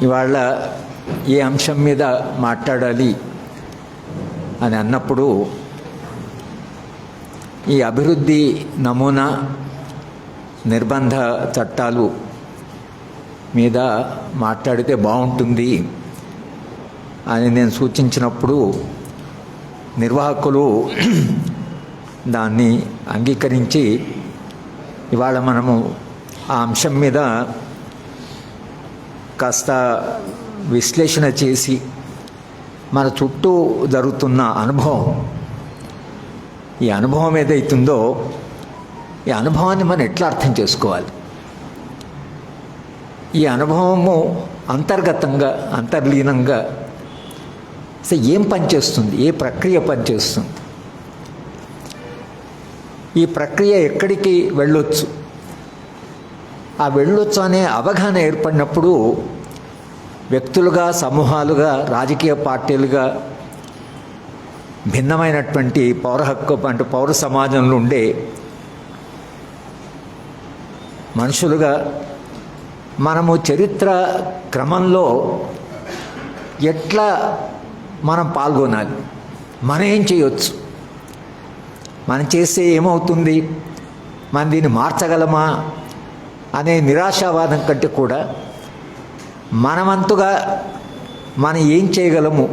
ఇవాళ ఏ అంశం మీద మాట్లాడాలి అని అన్నప్పుడు ఈ అభివృద్ధి నమూనా నిర్బంధ చట్టాలు మీద మాట్లాడితే బాగుంటుంది అని నేను సూచించినప్పుడు నిర్వాహకులు దాన్ని అంగీకరించి ఇవాళ మనము ఆ అంశం మీద కాస్త విశ్లేషణ చేసి మన చుట్టూ జరుగుతున్న అనుభవం, ఈ అనుభవం ఏదైతుందో ఈ అనుభవాన్ని మనం ఎట్లా అర్థం చేసుకోవాలి, ఈ అనుభవము అంతర్గతంగా అంతర్లీనంగా అసలు ఏం పనిచేస్తుంది, ఏ ప్రక్రియ పనిచేస్తుంది, ఈ ప్రక్రియ ఎక్కడికి వెళ్ళొచ్చు, ఆ వెళ్ళొచ్చు అనే అవగాహన ఏర్పడినప్పుడు వ్యక్తులుగా, సమూహాలుగా, రాజకీయ పార్టీలుగా, భిన్నమైనటువంటి పౌర హక్కు అంటే పౌర సమాజంలో ఉండే మనుషులుగా మనము చరిత్ర క్రమంలో ఎట్లా మనం పాల్గొనాలి, మనం ఏం చేయొచ్చు, మనం చేస్తే ఏమవుతుంది, మనం దీన్ని మార్చగలమా అనే నిరాశావాదం కంటే కూడా మనమంతుగా మనం ఏం చేయగలము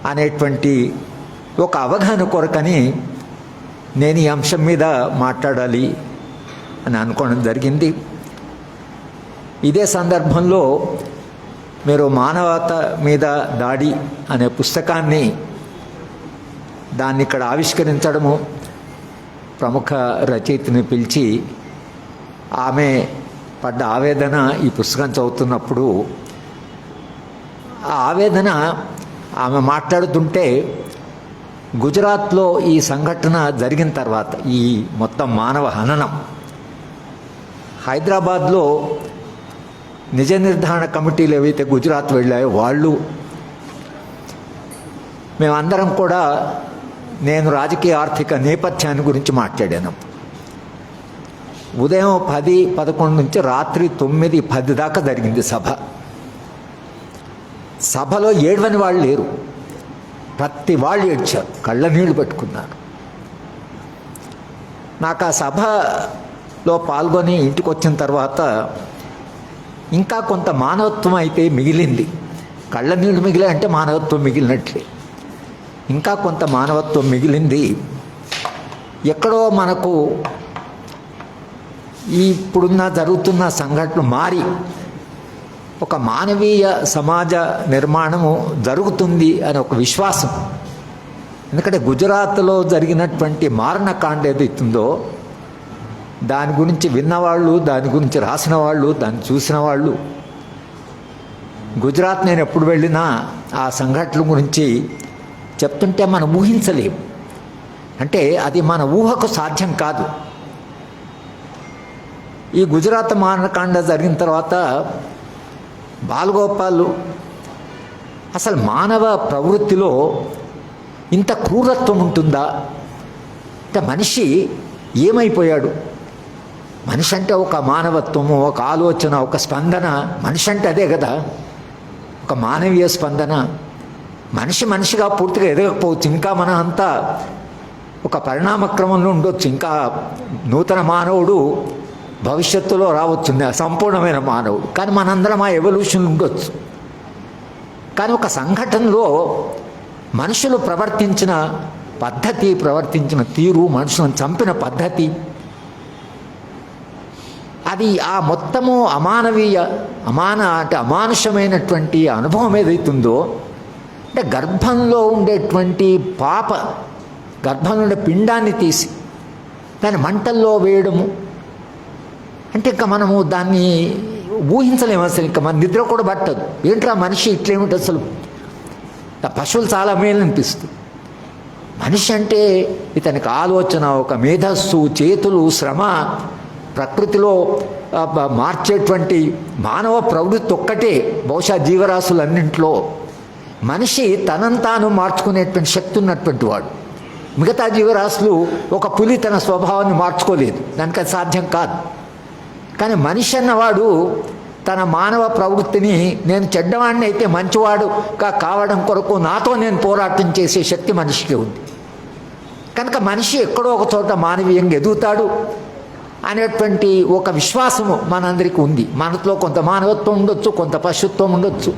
అనేటువంటి ఒక అవగాహన కొరకని నేను ఈ అంశం మీద మాట్లాడాలి అని అనుకోవడం జరిగింది. ఇదే సందర్భంలో మీరు మానవత మీద దాడి అనే పుస్తకాన్ని దాన్ని ఇక్కడ ఆవిష్కరించడము, ప్రముఖ రచయితని పిలిచి ఆమె పడ్డ ఆవేదన ఈ పుస్తకం చదువుతున్నప్పుడు ఆ ఆవేదన ఆమె మాట్లాడుతుంటే గుజరాత్లో ఈ సంఘటన జరిగిన తర్వాత ఈ మొత్తం మానవ హననం హైదరాబాద్లో నిజ నిర్ధారణ కమిటీలు ఏవైతే గుజరాత్ వెళ్ళాయో వాళ్ళు, మేమందరం కూడా, నేను రాజకీయ ఆర్థిక నేపథ్యాన్ని గురించి మాట్లాడాను. ఉదయం 10-11 నుంచి రాత్రి 9-10 దాకా జరిగింది సభ. సభలో ఏడవని వాళ్ళు లేరు, ప్రతి వాళ్ళు ఏడ్చారు, కళ్ళ నీళ్లు పెట్టుకున్నారు. నాకు ఆ సభలో పాల్గొని ఇంటికి వచ్చిన తర్వాత ఇంకా కొంత మానవత్వం అయితే మిగిలింది. కళ్ళ నీళ్ళు మిగిలే అంటే మానవత్వం మిగిలినట్లే. ఇంకా కొంత మానవత్వం మిగిలింది. ఎక్కడో మనకు ఇప్పుడున్న జరుగుతున్న సంఘటనలు మారి ఒక మానవీయ సమాజ నిర్మాణము జరుగుతుంది అని ఒక విశ్వాసం. ఎందుకంటే గుజరాత్లో జరిగినటువంటి మారణకాండ ఏదైతుందో దాని గురించి విన్నవాళ్ళు, దాని గురించి రాసిన వాళ్ళు, దాన్ని చూసిన వాళ్ళు, గుజరాత్ నేను ఎప్పుడు వెళ్ళినా ఆ సంఘటనల గురించి చెప్తుంటే మనం ఊహించలేము. అంటే అది మన ఊహకు సాధ్యం కాదు. ఈ గుజరాత్ మారణకాండ జరిగిన తర్వాత బాలగోపాల్ అసలు మానవ ప్రవృత్తిలో ఇంత క్రూరత్వం ఉంటుందా, అంటే మనిషి ఏమైపోయాడు, మనిషి అంటే ఒక మానవత్వము, ఒక ఆలోచన, ఒక స్పందన, మనిషి అంటే అదే కదా, ఒక మానవీయ స్పందన. మనిషిగా పూర్తిగా ఎదగకపోవచ్చు, ఇంకా మన అంతా ఒక పరిణామ క్రమంలో ఉండొచ్చు, ఇంకా నూతన మానవుడు భవిష్యత్తులో రావచ్చు, సంపూర్ణమైన మానవుడు. కానీ మనందరం ఆ ఎవల్యూషన్ ఉండొచ్చు. కానీ ఒక సంఘటనలో మనుషులు ప్రవర్తించిన పద్ధతి, ప్రవర్తించిన తీరు, మనుషులను చంపిన పద్ధతి, అది ఆ మొత్తము అమానుషమైనటువంటి అనుభవం ఏదైతుందో, అంటే గర్భంలో ఉండేటువంటి పాప, గర్భంలో ఉండే పిండాన్ని తీసి దాన్ని మంటల్లో వేయడము అంటే ఇంకా మనము దాన్ని ఊహించలేము. అసలు ఇంకా మన నిద్ర కూడా పట్టదు. ఏంట్రా మనిషి ఇట్లేమిటి, అసలు పశువులు చాలా మేలు అనిపిస్తుంది. మనిషి అంటే ఇతనికి ఆలోచన, ఒక మేధస్సు, చేతులు, శ్రమ, ప్రకృతిలో మార్చేటువంటి మానవ ప్రవృత్తి ఒక్కటే బహుశా జీవరాశులన్నింటిలో మనిషి తనంతాను మార్చుకునేటువంటి శక్తి ఉన్నటువంటి వాడు. మిగతా జీవరాశులు, ఒక పులి తన స్వభావాన్ని మార్చుకోలేదు, దానికి అది సాధ్యం కాదు. కానీ మనిషి అన్నవాడు తన మానవ ప్రవృత్తిని నేను చెడ్డవాడిని అయితే మంచివాడుగా కావడం కొరకు నాతో నేను పోరాటం చేసే శక్తి మనిషికి ఉంది. కనుక మనిషి ఎక్కడో ఒక చోట మానవీయంగా ఎదుగుతాడు అనేటువంటి ఒక విశ్వాసము మనందరికీ ఉంది. మనలో కొంత మానవత్వం ఉండొచ్చు, కొంత పశుత్వం ఉండొచ్చు.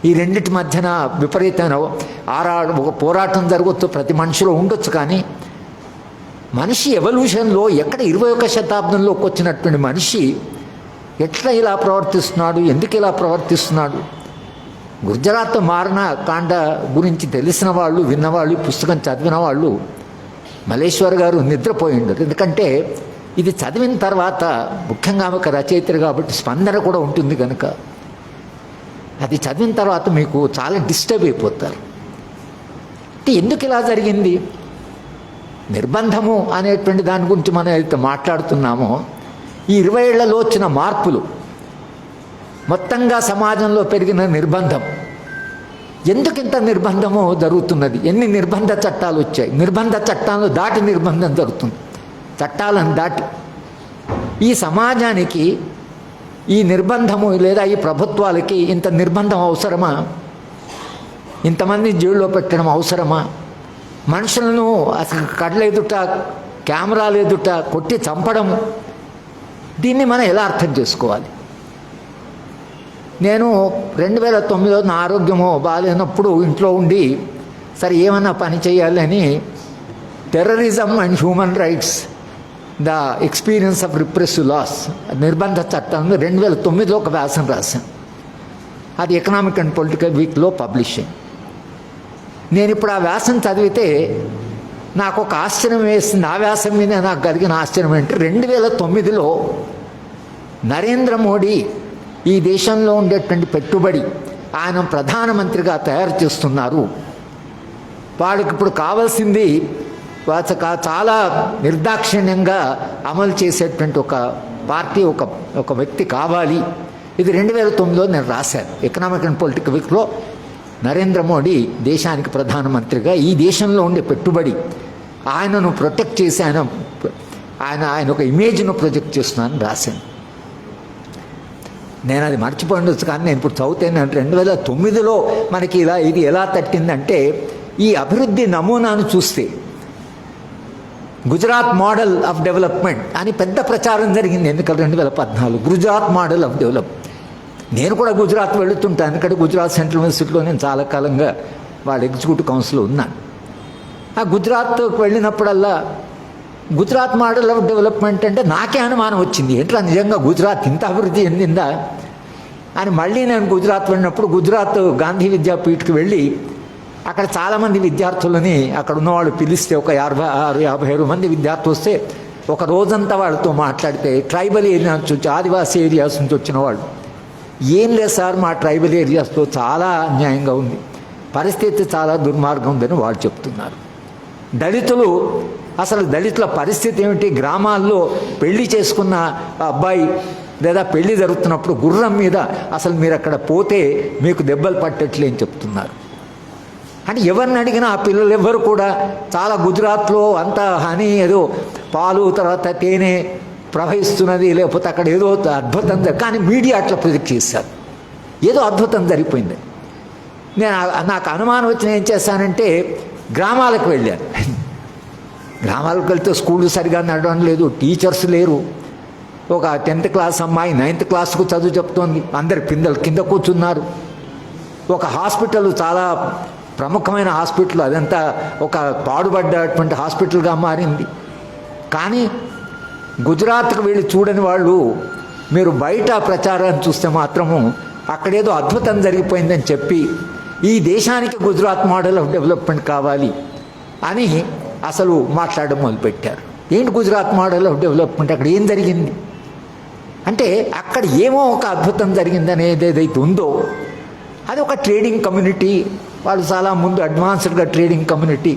ఈ రెండింటి మధ్యన విపరీతమైన ఒక పోరాటం జరగవచ్చు, ప్రతి మనిషిలో ఉండొచ్చు. కానీ మనిషి ఎవల్యూషన్లో ఎక్కడ 21వ శతాబ్దంలోకి వచ్చినటువంటి మనిషి ఎట్లా ఇలా ప్రవర్తిస్తున్నాడు, ఎందుకు ఇలా ప్రవర్తిస్తున్నాడు? గుజరాత్ మారణ కాండ గురించి తెలిసిన వాళ్ళు, విన్నవాళ్ళు, పుస్తకం చదివిన వాళ్ళు మల్లేశ్వర్ గారు నిద్రపోయిండు. ఎందుకంటే ఇది చదివిన తర్వాత, ముఖ్యంగా ఒక రచయిత్రి కాబట్టి స్పందన కూడా ఉంటుంది కనుక, అది చదివిన తర్వాత మీకు చాలా డిస్టర్బ్ అయిపోతారు. అంటే ఎందుకు ఇలా జరిగింది? నిర్బంధము అనేటువంటి దాని గురించి మనం అయితే మాట్లాడుతున్నామో, ఈ 20 ఏళ్లలో వచ్చిన మార్పులు, మొత్తంగా సమాజంలో పెరిగిన నిర్బంధం, ఎందుకు ఇంత నిర్బంధము జరుగుతున్నది? ఎన్ని నిర్బంధ చట్టాలు వచ్చాయి? నిర్బంధ చట్టాలను దాటి నిర్బంధం జరుగుతుంది, చట్టాలను దాటి. ఈ సమాజానికి ఈ నిర్బంధము లేదా ఈ ప్రభుత్వాలకి ఇంత నిర్బంధం అవసరమా? ఇంతమంది జైల్లో పెట్టడం అవసరమా? మనుషులను అసలు కళ్ళెదుట, కెమెరాలు ఎదుట కొట్టి చంపడము, దీన్ని మనం ఎలా అర్థం చేసుకోవాలి? నేను 2009లో నా ఆరోగ్యము బాగాలేనప్పుడు ఇంట్లో ఉండి సరే ఏమన్నా పని చేయాలని terrorism and human rights, the experience of repressive laws, నిర్బంధ చట్టాలను 2009లో ఒక వ్యాసం రాశాను. అది ఎకనామిక్ అండ్ పొలిటికల్ వీక్లో పబ్లిష్ అయింది. నేను ఇప్పుడు ఆ వ్యాసం చదివితే నాకు ఒక ఆశ్చర్యం వేసింది. ఆ వ్యాసం మీద నాకు కలిగిన ఆశ్చర్యం ఏంటంటే 2009లో నరేంద్ర మోడీ ఈ దేశంలో ఉండేటువంటి పెట్టుబడి ఆయన ప్రధానమంత్రిగా తయారు చేస్తున్నారు. వాడికి ఇప్పుడు కావాల్సింది చాలా నిర్దాక్షిణ్యంగా అమలు చేసేటువంటి ఒక పార్టీ, ఒక వ్యక్తి కావాలి. ఇది 2009లో నేను రాశాను ఎకనామిక్ అండ్ పొలిటికల్ వీక్లో. నరేంద్ర మోడీ దేశానికి ప్రధానమంత్రిగా ఈ దేశంలో ఉండే పెట్టుబడి ఆయనను ప్రొటెక్ట్ చేసి ఆయన ఒక ఇమేజ్ను ప్రొజెక్ట్ చేస్తున్నానని రాశాను. నేను అది మర్చిపోయిండొచ్చు, కానీ నేను ఇప్పుడు చదివితేనే 2009లో మనకి ఇది ఎలా తట్టిందంటే, ఈ అభివృద్ధి నమూనాను చూస్తే గుజరాత్ మోడల్ ఆఫ్ డెవలప్మెంట్ అని పెద్ద ప్రచారం జరిగింది ఎన్నికలు 2014. Gujarat model of development. నేను కూడా గుజరాత్ వెళుతుంటాను, ఎందుకంటే గుజరాత్ సెంట్రల్ యూనివర్సిటీలో నేను చాలా కాలంగా వాళ్ళ ఎగ్జిక్యూటివ్ కౌన్సిల్లో ఉన్నాను. ఆ గుజరాత్కి వెళ్ళినప్పుడల్లా గుజరాత్ మోడల్ ఆఫ్ డెవలప్మెంట్ అంటే నాకే అనుమానం వచ్చింది, ఏంట్రా నిజంగా గుజరాత్ ఇంత అభివృద్ధి చెందిందా అని. మళ్ళీ నేను గుజరాత్ వెళ్ళినప్పుడు గుజరాత్ గాంధీ విద్యాపీఠకి వెళ్ళి అక్కడ చాలామంది విద్యార్థులని అక్కడ ఉన్నవాళ్ళు పిలిస్తే, ఒక 56-57 మంది విద్యార్థులు వస్తే ఒక రోజంతా వాళ్ళతో మాట్లాడితే, ట్రైబల్ ఏరియాస్ నుంచి, ఆదివాసీ ఏరియాస్ నుంచి వచ్చిన వాళ్ళు, ఏం లేదు సార్ మా ట్రైబల్ ఏరియాస్లో చాలా అన్యాయంగా ఉంది, పరిస్థితి చాలా దుర్మార్గం ఉందని వాళ్ళు చెప్తున్నారు. దళితులు, అసలు దళితుల పరిస్థితి ఏమిటి? గ్రామాల్లో పెళ్లి చేసుకున్న అబ్బాయి లేదా పెళ్లి జరుగుతున్నప్పుడు గుర్రం మీద అసలు మీరు అక్కడ పోతే మీకు దెబ్బలు పట్టట్లే అని చెప్తున్నారు. అంటే ఎవరిని అడిగినా ఆ పిల్లలు ఎవ్వరు కూడా చాలా గుజరాత్లో అంత హనీ, ఏదో పాలు తర్వాత తేనె ప్రవహిస్తున్నది, లేకపోతే అక్కడ ఏదో అద్భుతం, కానీ మీడియా అట్లా ప్రొజెక్ట్ చేశారు, ఏదో అద్భుతం జరిగిపోయింది. నాకు అనుమానం వచ్చి నేను ఏం చేశానంటే గ్రామాలకు వెళ్ళాను. గ్రామాలకు వెళ్తే స్కూళ్ళు సరిగా నడవడం లేదు, టీచర్స్ లేరు. ఒక 10th క్లాస్ అమ్మాయి 9th క్లాస్కు చదువు చెప్తోంది, అందరి పిల్లలు కింద కూర్చున్నారు. ఒక హాస్పిటల్, చాలా ప్రముఖమైన హాస్పిటల్, అదంతా ఒక పాడుపడ్డటువంటి హాస్పిటల్గా మారింది. కానీ గుజరాత్కు వెళ్ళి చూడని వాళ్ళు మీరు బయట ప్రచారాన్ని చూస్తే మాత్రము అక్కడేదో అద్భుతం జరిగిపోయిందని చెప్పి ఈ దేశానికి గుజరాత్ మోడల్ ఆఫ్ డెవలప్మెంట్ కావాలి అని అసలు మాట్లాడడం మొదలుపెట్టారు. ఏంటి గుజరాత్ మోడల్ ఆఫ్ డెవలప్మెంట్? అక్కడ ఏం జరిగింది అంటే, అక్కడ ఏమో ఒక అద్భుతం జరిగిందనేది ఏదైతే ఉందో అది ఒక ట్రేడింగ్ కమ్యూనిటీ. వాళ్ళు చాలా ముందు అడ్వాన్స్డ్గా ట్రేడింగ్ కమ్యూనిటీ.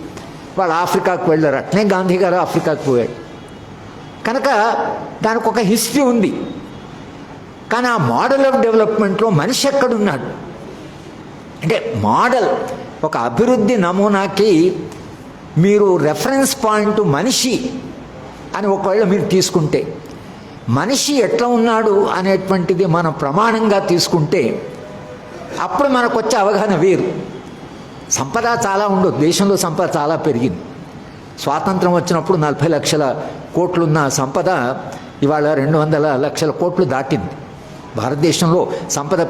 వాళ్ళు ఆఫ్రికాకు వెళ్ళారు, అట్నే గాంధీ గారు ఆఫ్రికాకు పోయాడు కనుక దానికి ఒక హిస్టరీ ఉంది. కానీ ఆ మోడల్ ఆఫ్ డెవలప్మెంట్లో మనిషి ఎక్కడున్నాడు అంటే, మోడల్ ఒక అభివృద్ధి నమూనాకి మీరు రెఫరెన్స్ పాయింట్ మనిషి అని ఒకవేళ మీరు తీసుకుంటే, మనిషి ఎట్లా ఉన్నాడు అనేటువంటిది మనం ప్రమాణంగా తీసుకుంటే అప్పుడు మనకు వచ్చే అవగాహన వేరు. సంపద చాలా ఉండదు, దేశంలో సంపద చాలా పెరిగింది. స్వాతంత్రం వచ్చినప్పుడు 40 లక్షల కోట్లున్న సంపద ఇవాళ 200 లక్షల కోట్లు దాటింది. భారతదేశంలో సంపద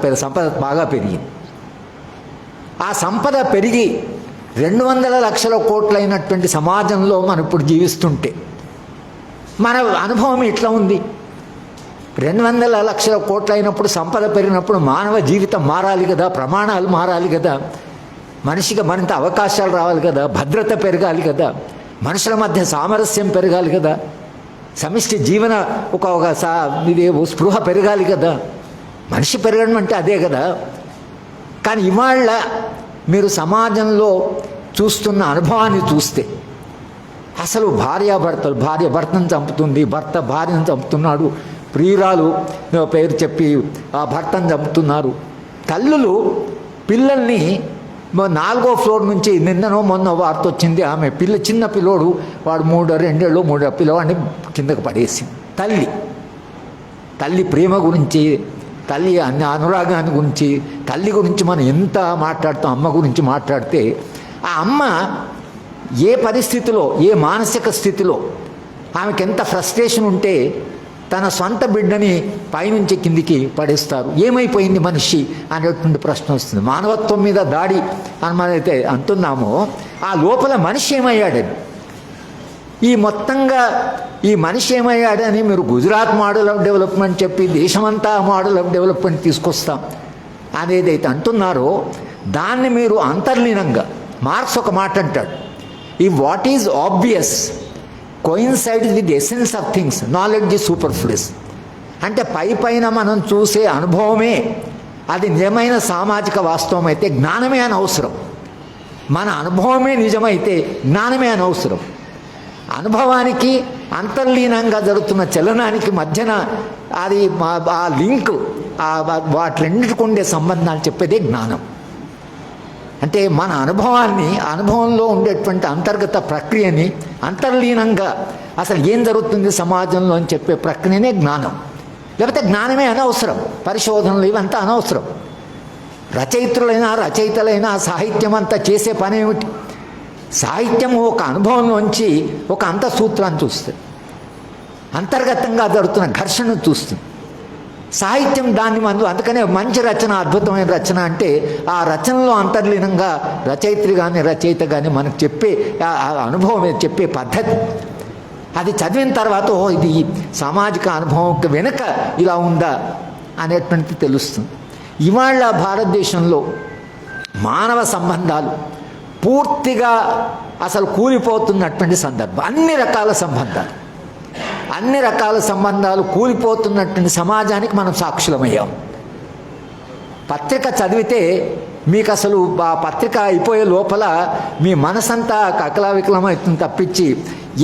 బాగా పెరిగింది. ఆ సంపద పెరిగి 200 లక్షల కోట్లైనటువంటి సమాజంలో మనం ఇప్పుడు జీవిస్తుంటే మన అనుభవం ఎట్లా ఉంది? 200 లక్షల కోట్లైనప్పుడు, సంపద పెరిగినప్పుడు మానవ జీవితం మారాలి కదా, ప్రమాణాలు మారాలి కదా, మనిషికి మరింత అవకాశాలు రావాలి కదా, భద్రత పెరగాలి కదా, మనుషుల మధ్య సామరస్యం పెరగాలి కదా, సమిష్టి జీవన ఇది స్పృహ పెరగాలి కదా. మనిషి పెరగడం అంటే అదే కదా. కానీ ఇవాళ మీరు సమాజంలో చూస్తున్న అనుభవాన్ని చూస్తే అసలు భార్య భర్తను చంపుతుంది, భర్త భార్యను చంపుతున్నాడు, ప్రియురాలు పేరు చెప్పి ఆ భర్తను చంపుతున్నారు, తల్లులు పిల్లల్ని 4వ ఫ్లోర్ నుంచి నిన్ననో మొన్న వార్త వచ్చింది, ఆమె చిన్న పిల్లోడు, వాడు 2 పిల్లవాడిని కిందకు పడేసింది. తల్లి ప్రేమ గురించి, తల్లి అనురాగాన్ని గురించి, తల్లి గురించి మనం ఎంత మాట్లాడుతాం, అమ్మ గురించి మాట్లాడితే ఆ అమ్మ ఏ పరిస్థితిలో, ఏ మానసిక స్థితిలో, ఆమెకి ఎంత ఫ్రస్ట్రేషన్ ఉంటే తన సొంత బిడ్డని పైనుంచి కిందికి పడేస్తారు. ఏమైపోయింది మనిషి అనేటువంటి ప్రశ్న వస్తుంది. మానవత్వం మీద దాడి అని మనమైతే అంటున్నామో ఆ లోపల మనిషి ఏమయ్యాడని, ఈ మనిషి ఏమయ్యాడని మీరు గుజరాత్ మోడల్ ఆఫ్ డెవలప్మెంట్ చెప్పి దేశమంతా మోడల్ ఆఫ్ డెవలప్మెంట్ తీసుకొస్తాం అనేదైతే అంటున్నారో దాన్ని మీరు అంతర్లీనంగా, మార్క్స్ ఒక మాట అంటాడు, ఈ what is obvious coincides with essence of things, knowledge is superfluous. అంటే పైన మనం చూసే అనుభవమే అది నిజమైన సామాజిక వాస్తవం అయితే జ్ఞానమే అనవసరం. మన అనుభవమే నిజమైతే జ్ఞానమే అనవసరం. అనుభవానికి అంతర్లీనంగా జరుగుతున్న చలనానికి మధ్యన అది ఆ లింక్, వాటి రెండింటికి ఉండే సంబంధాలు చెప్పేదే జ్ఞానం. అంటే మన అనుభవంలో ఉండేటువంటి అంతర్గత ప్రక్రియని అంతర్లీనంగా అసలు ఏం జరుగుతుంది సమాజంలో అని చెప్పే ప్రక్రియనే జ్ఞానం. లేకపోతే జ్ఞానమే అనవసరం, పరిశోధనలు ఇవంతా అనవసరం. రచయితలైనా సాహిత్యం అంతా చేసే పని ఏమిటి? సాహిత్యం ఒక అనుభవంలోంచి ఒక అంతఃసూత్రాన్ని చూస్తుంది, అంతర్గతంగా జరుగుతున్న ఘర్షణను చూస్తుంది. సాహిత్యం దాన్ని అందుకనే మంచి రచన, అద్భుతమైన రచన అంటే ఆ రచనలో అంతర్లీనంగా రచయిత కానీ మనకు చెప్పే అనుభవం చెప్పే పద్ధతి, అది చదివిన తర్వాత ఇది సామాజిక అనుభవం వెనుక ఇలా ఉందా అనేటువంటిది తెలుస్తుంది. ఇవాళ భారతదేశంలో మానవ సంబంధాలు పూర్తిగా అసలు కూలిపోతున్నటువంటి సందర్భం. అన్ని రకాల సంబంధాలు కూలిపోతున్నటువంటి సమాజానికి మనం సాక్షులమయ్యాం. పత్రిక చదివితే మీకు అసలు ఆ పత్రిక అయిపోయే లోపల మీ మనసంతా కకలావికలమవుతుంది తప్పించి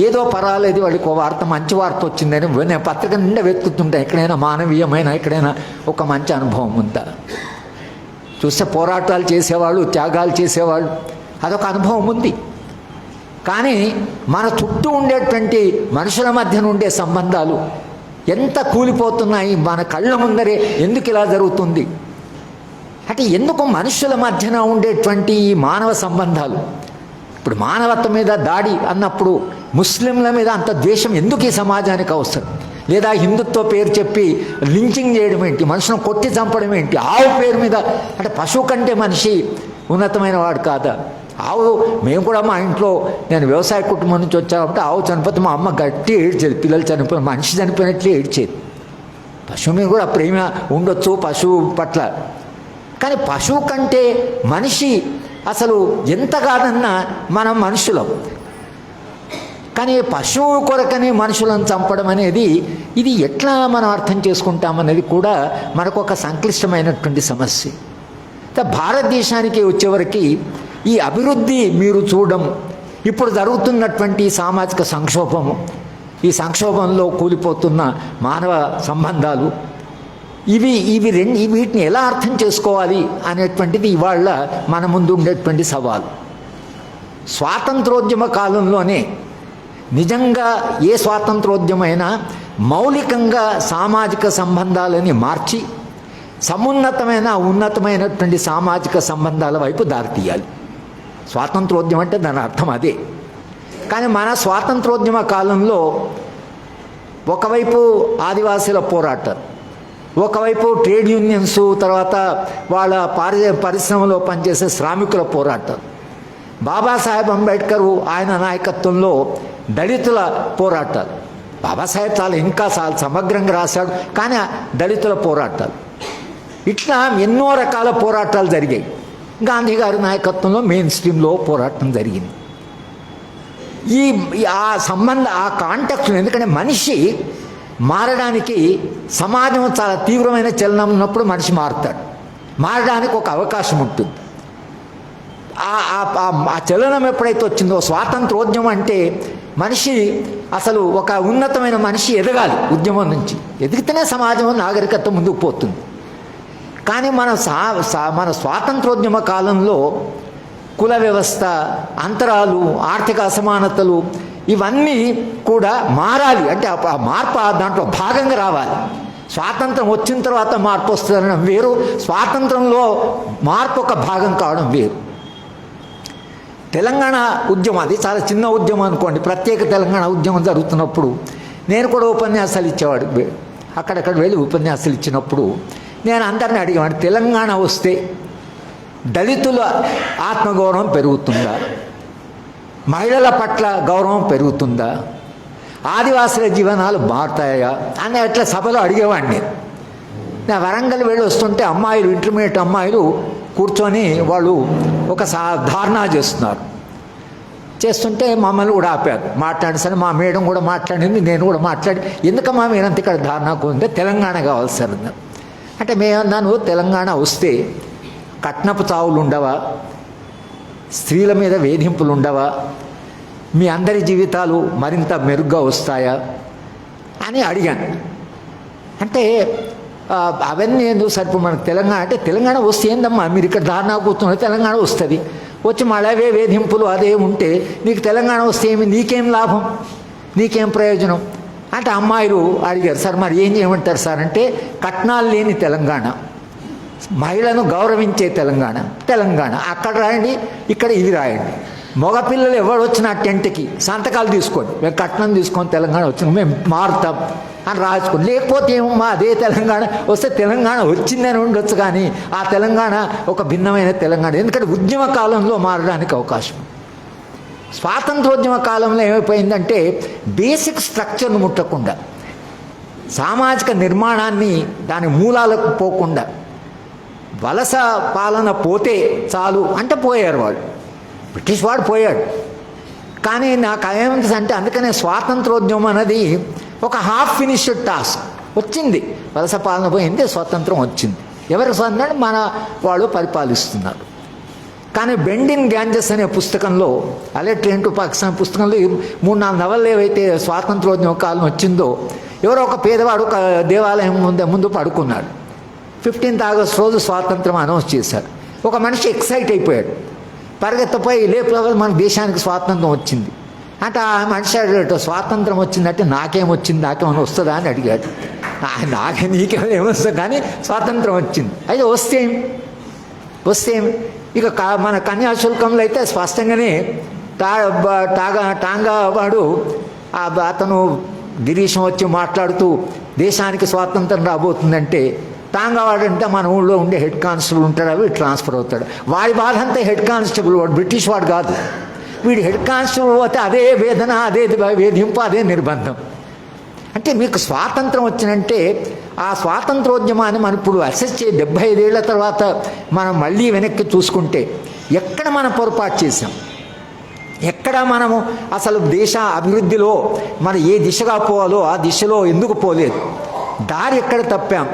ఏదో పర్వాలేదు వాళ్ళకి వార్త, మంచి వార్త వచ్చిందని నేను పత్రిక నిండా వెతుకుతుంటా, ఎక్కడైనా మానవీయమైన, ఎక్కడైనా ఒక మంచి అనుభవం ఉందా. చూస్తే పోరాటాలు చేసేవాళ్ళు, త్యాగాలు చేసేవాళ్ళు, అదొక అనుభవం ఉంది. కానీ మన చుట్టూ ఉండేటువంటి మనుషుల మధ్యన ఉండే సంబంధాలు ఎంత కూలిపోతున్నాయి మన కళ్ళ ముందరే. ఎందుకు ఇలా జరుగుతుంది అంటే ఎందుకు మనుషుల మధ్యన ఉండేటువంటి ఈ మానవ సంబంధాలు, ఇప్పుడు మానవత్వం మీద దాడి అన్నప్పుడు ముస్లింల మీద అంత ద్వేషం ఎందుకు ఈ సమాజానికి అవసరం? లేదా హిందుత్వ పేరు చెప్పి లించింగ్ చేయడం ఏంటి, మనుషులను కొట్టి చంపడం ఏంటి? ఆవు పేరు మీద, అంటే పశువు కంటే మనిషి ఉన్నతమైన వాడు కాదా? ఆవు, మేము కూడా మా ఇంట్లో, నేను వ్యవసాయ కుటుంబం నుంచి వచ్చామంటే ఆవు చనిపోతే మా అమ్మ గట్టి ఏడ్చేది, పిల్లలు చనిపోయిన, మనిషి చనిపోయినట్లే ఏడ్చేది. పశువు మీద కూడా ప్రేమ ఉండొచ్చు పశువు పట్ల, కానీ పశువు కంటే మనిషి అసలు ఎంత కాదన్నా మనం మనుషులం. కానీ పశువు కొరకని మనుషులను చంపడం అనేది ఇది ఎట్లా మనం అర్థం చేసుకుంటామనేది కూడా మనకు ఒక సంక్లిష్టమైనటువంటి సమస్య. భారతదేశానికి వచ్చేవరకు ఈ అభివృద్ధి మీరు చూడడం, ఇప్పుడు జరుగుతున్నటువంటి సామాజిక సంక్షోభము, ఈ సంక్షోభంలో కూలిపోతున్న మానవ సంబంధాలు, వీటిని ఎలా అర్థం చేసుకోవాలి అనేటువంటిది ఇవాళ మన ముందు ఉండేటువంటి సవాలు. స్వాతంత్రోద్యమ కాలంలోనే నిజంగా ఏ స్వాతంత్రోద్యమైనా మౌలికంగా సామాజిక సంబంధాలని మార్చి ఉన్నతమైనటువంటి సామాజిక సంబంధాల వైపు దారితీయాలి. స్వాతంత్రోద్యమం అంటే దాని అర్థం అదే. కానీ మన స్వాతంత్రోద్యమ కాలంలో ఒకవైపు ఆదివాసీల పోరాటాలు, ఒకవైపు ట్రేడ్ యూనియన్స్, తర్వాత వాళ్ళ పరిశ్రమలో పనిచేసే శ్రామికుల పోరాటాలు, బాబాసాహెబ్ అంబేద్కర్ ఆయన నాయకత్వంలో దళితుల పోరాటాలు. బాబాసాహెబ్ చాలా సమగ్రంగా రాశాడు, కానీ దళితుల పోరాటాలు, ఇట్లా ఎన్నో రకాల పోరాటాలు జరిగాయి. గాంధీ గారి నాయకత్వంలో మెయిన్ స్ట్రీమ్లో పోరాటం జరిగింది. ఆ కాంటెక్స్ట్, ఎందుకంటే మనిషి మారడానికి, సమాజం చాలా తీవ్రమైన చలనం ఉన్నప్పుడు మనిషి మారడానికి ఒక అవకాశం ఉంటుంది. ఆ చలనం ఎప్పుడైతే వచ్చిందో, స్వాతంత్రోద్యమం అంటే మనిషి అసలు ఒక ఉన్నతమైన మనిషి ఎదగాలి. ఉద్యమం నుంచి ఎదిగితేనే సమాజం నాగరికత ముందుకు పోతుంది. కానీ మన స్వాతంత్రోద్యమ కాలంలో కుల వ్యవస్థ, అంతరాలు, ఆర్థిక అసమానతలు ఇవన్నీ కూడా మారాలి. అంటే ఆ మార్పు దాంట్లో భాగంగా రావాలి. స్వాతంత్రం వచ్చిన తర్వాత మార్పు వస్తుందనడం వేరు, స్వాతంత్రంలో మార్పు ఒక భాగం కావడం వేరు. తెలంగాణ ఉద్యమం అది చాలా చిన్న ఉద్యమం అనుకోండి. ప్రత్యేక తెలంగాణ ఉద్యమం జరుగుతున్నప్పుడు నేను కూడా ఉపన్యాసాలు ఇచ్చేవాడు. అక్కడక్కడ వెళ్ళి ఉపన్యాసాలు ఇచ్చినప్పుడు నేను అందరిని అడిగేవాడు, తెలంగాణ వస్తే దళితుల ఆత్మగౌరవం పెరుగుతుందా, మహిళల పట్ల గౌరవం పెరుగుతుందా, ఆదివాసుల జీవనాలు మారుతాయా అని అట్లా సభలో అడిగేవాడిని. నేను వరంగల్ వెళ్ళి వస్తుంటే అమ్మాయిలు, ఇంటర్మీడియట్ అమ్మాయిలు కూర్చొని వాళ్ళు ఒక ధారణా చేస్తుంటే మమ్మల్ని కూడా ఆపారు. మాట్లాడేసరి మా మేడం కూడా మాట్లాడింది, నేను కూడా మాట్లాడి, ఎందుకమ్మా మీరంత ఇక్కడ ధారణకు ఉంటే తెలంగాణ కావాలి సార్ అన్నారు. అంటే మేమన్నాను, తెలంగాణ వస్తే కట్నపు చావులు ఉండవా, స్త్రీల మీద వేధింపులు ఉండవా, మీ అందరి జీవితాలు మరింత మెరుగ్గా వస్తాయా అని అడిగాను. అంటే అవన్నీ ఎందుకు సరిపో మనకు తెలంగాణ అంటే, తెలంగాణ వస్తే ఏందమ్మా మీరు ఇక్కడ ధారణా కూర్చున్న తెలంగాణ వస్తుంది, వచ్చి మళ్ళీ అవే వేధింపులు అదే ఉంటే నీకు తెలంగాణ వస్తే నీకేం లాభం, నీకేం ప్రయోజనం అంటే అమ్మాయిలు అడిగారు. సార్ మరి ఏం చేయమంటారు సార్ అంటే, కట్నాలు లేని తెలంగాణ, మహిళను గౌరవించే తెలంగాణ అక్కడ రాయండి, ఇక్కడ ఇది రాయండి. మగపిల్లలు ఎవరు వచ్చిన టెంట్కి సంతకాలు తీసుకోండి, మేము కట్నం తీసుకొని తెలంగాణ వచ్చిన మేము మారుతాం అని రాసుకోండి. లేకపోతే ఏమమ్మా అదే తెలంగాణ వస్తే తెలంగాణ వచ్చిందని ఉండొచ్చు, కానీ ఆ తెలంగాణ ఒక భిన్నమైన తెలంగాణ. ఎందుకంటే ఉద్యమ కాలంలో మారడానికి అవకాశం. స్వాతంత్రోద్యమ కాలంలో ఏమైపోయిందంటే బేసిక్ స్ట్రక్చర్ను ముట్టకుండా, సామాజిక నిర్మాణాన్ని దాని మూలాలకు పోకుండా, వలస పాలన పోతే చాలు అంటే పోయారు వాళ్ళు. బ్రిటిష్ వాడు పోయాడు. కానీ నాకు ఏమంటుంది అంటే, అందుకనే స్వాతంత్రోద్యమం అనేది ఒక హాఫ్ ఫినిష్డ్ టాస్క్. వచ్చింది, వలస పాలన పోయింది, స్వాతంత్రం వచ్చింది. ఎవరి స్వాతంత్రం మన వాళ్ళు పరిపాలిస్తున్నారు. కానీ బెండిన్ గ్యాంజెస్ అనే పుస్తకంలో, అలే ట్రైన్ టు పాకిస్తాన్ పుస్తకంలో 3-4 నవళ్ళు ఏవైతే స్వాతంత్రోద్యమ కాలం వచ్చిందో, ఎవరో ఒక పేదవాడు ఒక దేవాలయం ముందు పడుకున్నాడు. 15th ఆగస్ట్ రోజు స్వాతంత్రం అనౌన్స్ చేశారు. ఒక మనిషి ఎక్సైట్ అయిపోయాడు, పరిగెత్తపోయి లేకపోతే మన దేశానికి స్వాతంత్రం వచ్చింది అంటే ఆ మనిషి అడిగాడు, స్వాతంత్రం వచ్చిందంటే నాకేమని వస్తుందా అని అడిగాడు. నీకేమో ఏమొస్తుంది, కానీ స్వాతంత్రం వచ్చింది. అయితే వస్తే ఇక మన కన్యాశుల్కంలో అయితే స్పష్టంగానే టాంగా వాడు అతను గిరీశం వచ్చి మాట్లాడుతూ దేశానికి స్వాతంత్రం రాబోతుందంటే, టాంగా వాడంటే మన ఊళ్ళో ఉండే హెడ్ కానిస్టేబుల్ ఉంటాడు, అవి ట్రాన్స్ఫర్ అవుతాడు. వాడి బాధ అంతా హెడ్ కానిస్టేబుల్, వాడు బ్రిటిష్ వాడు కాదు. వీడి హెడ్ కానిస్టేబుల్ పోతే అదే వేదన, అదే వేధింపు, అదే నిర్బంధం. అంటే మీకు స్వాతంత్రం వచ్చినంటే ఆ స్వాతంత్రోద్యమాన్ని మనం ఇప్పుడు అసెస్ 75 ఏళ్ల తర్వాత మనం మళ్ళీ వెనక్కి చూసుకుంటే ఎక్కడ మనం పొరపాటు చేసాం, ఎక్కడ మనము అసలు దేశ అభివృద్ధిలో మనం ఏ దిశగా పోవాలో ఆ దిశలో ఎందుకు పోలేదు, దారి ఎక్కడ తప్పాం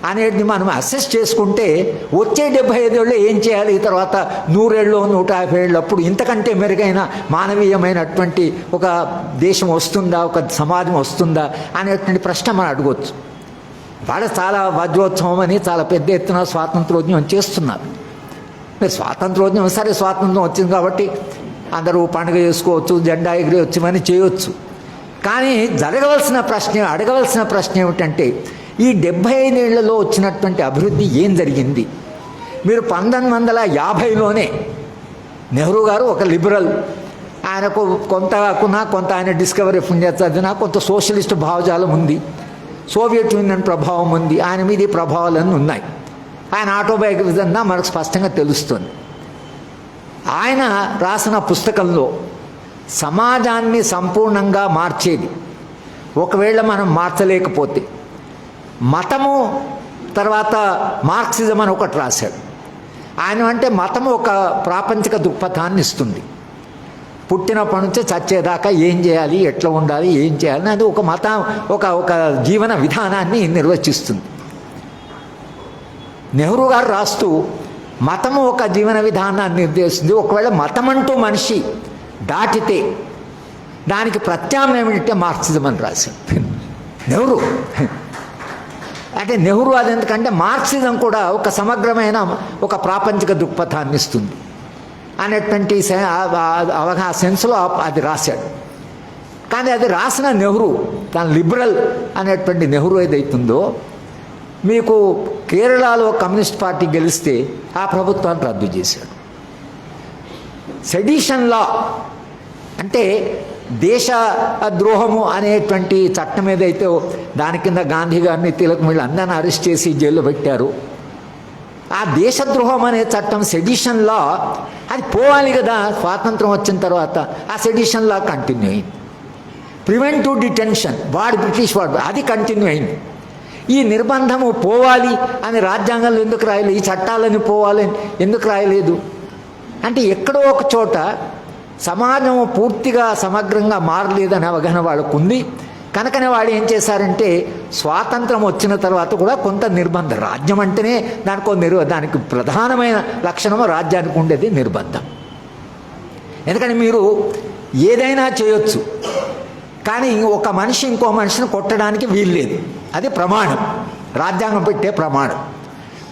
అనేది మనం అసెస్ చేసుకుంటే వచ్చే 75 ఏళ్ళు ఏం చేయాలి, ఈ తర్వాత 100 ఏళ్ళు 150 ఏళ్ళు అప్పుడు ఇంతకంటే మెరుగైన మానవీయమైనటువంటి ఒక దేశం వస్తుందా, ఒక సమాజం వస్తుందా అనేటువంటి ప్రశ్న మనం అడగవచ్చు. వాళ్ళు చాలా వజ్రోత్సవం అని చాలా పెద్ద ఎత్తున స్వాతంత్రోద్యమం చేస్తున్నారు. మీరు స్వాతంత్రోద్యమం సరే, స్వాతంత్రం వచ్చింది కాబట్టి అందరూ పండుగ చేసుకోవచ్చు, జెండా ఎగిరేయచ్చు అని చేయవచ్చు. కానీ అడగవలసిన ప్రశ్న ఏమిటంటే ఈ 75 ఏళ్లలో వచ్చినటువంటి అభివృద్ధి ఏం జరిగింది? మీరు 1950లోనే నెహ్రూ గారు ఒక లిబరల్, ఆయనకు కొంత కాకున్నా కొంత ఆయన డిస్కవరీ ఆఫ్ ఇండియా చదివినా కొంత సోషలిస్ట్ భావజాలం ఉంది, సోవియట్ యూనియన్ ప్రభావం ఉంది, ఆయన మీద ఈ ప్రభావాలన్నీ ఉన్నాయి. ఆయన ఆటోబయోగ్రఫీ అన్నా మనకు స్పష్టంగా తెలుస్తుంది. ఆయన రాసిన పుస్తకంలో సమాజాన్ని సంపూర్ణంగా మార్చేది ఒకవేళ మనం మార్చలేకపోతే మతము, తర్వాత మార్క్సిజం అని ఒకటి రాశాడు ఆయన. అంటే మతము ఒక ప్రాపంచిక దృక్పథాన్ని ఇస్తుంది. పుట్టినప్పటి నుంచే చచ్చేదాకా ఏం చేయాలి, ఎట్లా ఉండాలి, ఏం చేయాలి, అది ఒక మతం, ఒక జీవన విధానాన్ని నిర్వచిస్తుంది. నెహ్రూ గారు రాస్తూ మతము ఒక జీవన విధానాన్ని నిర్దేశిస్తుంది. ఒకవేళ మతం అంటూ మనిషి దాటితే దానికి ప్రత్యామ్నాయం ఏంటంటే మార్క్సిజం అని రాశాడు నెహ్రూ. అంటే నెహ్రూ అది ఎందుకంటే మార్క్సిజం కూడా ఒక సమగ్రమైన ఒక ప్రాపంచిక దృక్పథాన్ని ఇస్తుంది అనేటువంటి అవగాహన సెన్స్లో అది రాశాడు. కానీ అది రాసిన నెహ్రూ, తన లిబరల్ అనేటువంటి నెహ్రూ ఏదైతుందో, మీకు కేరళలో కమ్యూనిస్ట్ పార్టీ గెలిస్తే ఆ ప్రభుత్వాన్ని రద్దు చేశాడు. సెడిషన్ లా అంటే దేశ ద్రోహము అనేటువంటి చట్టం ఏదైతే దాని కింద గాంధీ గారిని, తిలక్ వీళ్ళు అందరిని అరెస్ట్ చేసి జైల్లో పెట్టారు. ఆ దేశద్రోహం అనే చట్టం సెడిషన్ లా అది పోవాలి కదా. స్వాతంత్రం వచ్చిన తర్వాత ఆ సెడిషన్ లా కంటిన్యూ అయింది. ప్రివెంటివ్ డిటెన్షన్ బ్రిటిష్ వాడు అది కంటిన్యూ అయింది. ఈ నిర్బంధము పోవాలి అని రాజ్యాంగంలో ఎందుకు రాయలేదు? ఈ చట్టాలని పోవాలని ఎందుకు రాయలేదు? అంటే ఎక్కడో ఒక చోట సమాజం పూర్తిగా సమగ్రంగా మారలేదని అవగాహన వాళ్ళకు ఉంది. కనుకనే వాడు ఏం చేశారంటే స్వాతంత్రం వచ్చిన తర్వాత కూడా కొంత నిర్బంధం, రాజ్యం అంటేనే దానికి ప్రధానమైన లక్షణము రాజ్యానికి ఉండేది నిర్బంధం. ఎందుకంటే మీరు ఏదైనా చేయొచ్చు, కానీ ఒక మనిషి ఇంకో మనిషిని కొట్టడానికి వీల్లేదు. అది ప్రమాణం, రాజ్యాంగం పెట్టే ప్రమాణం.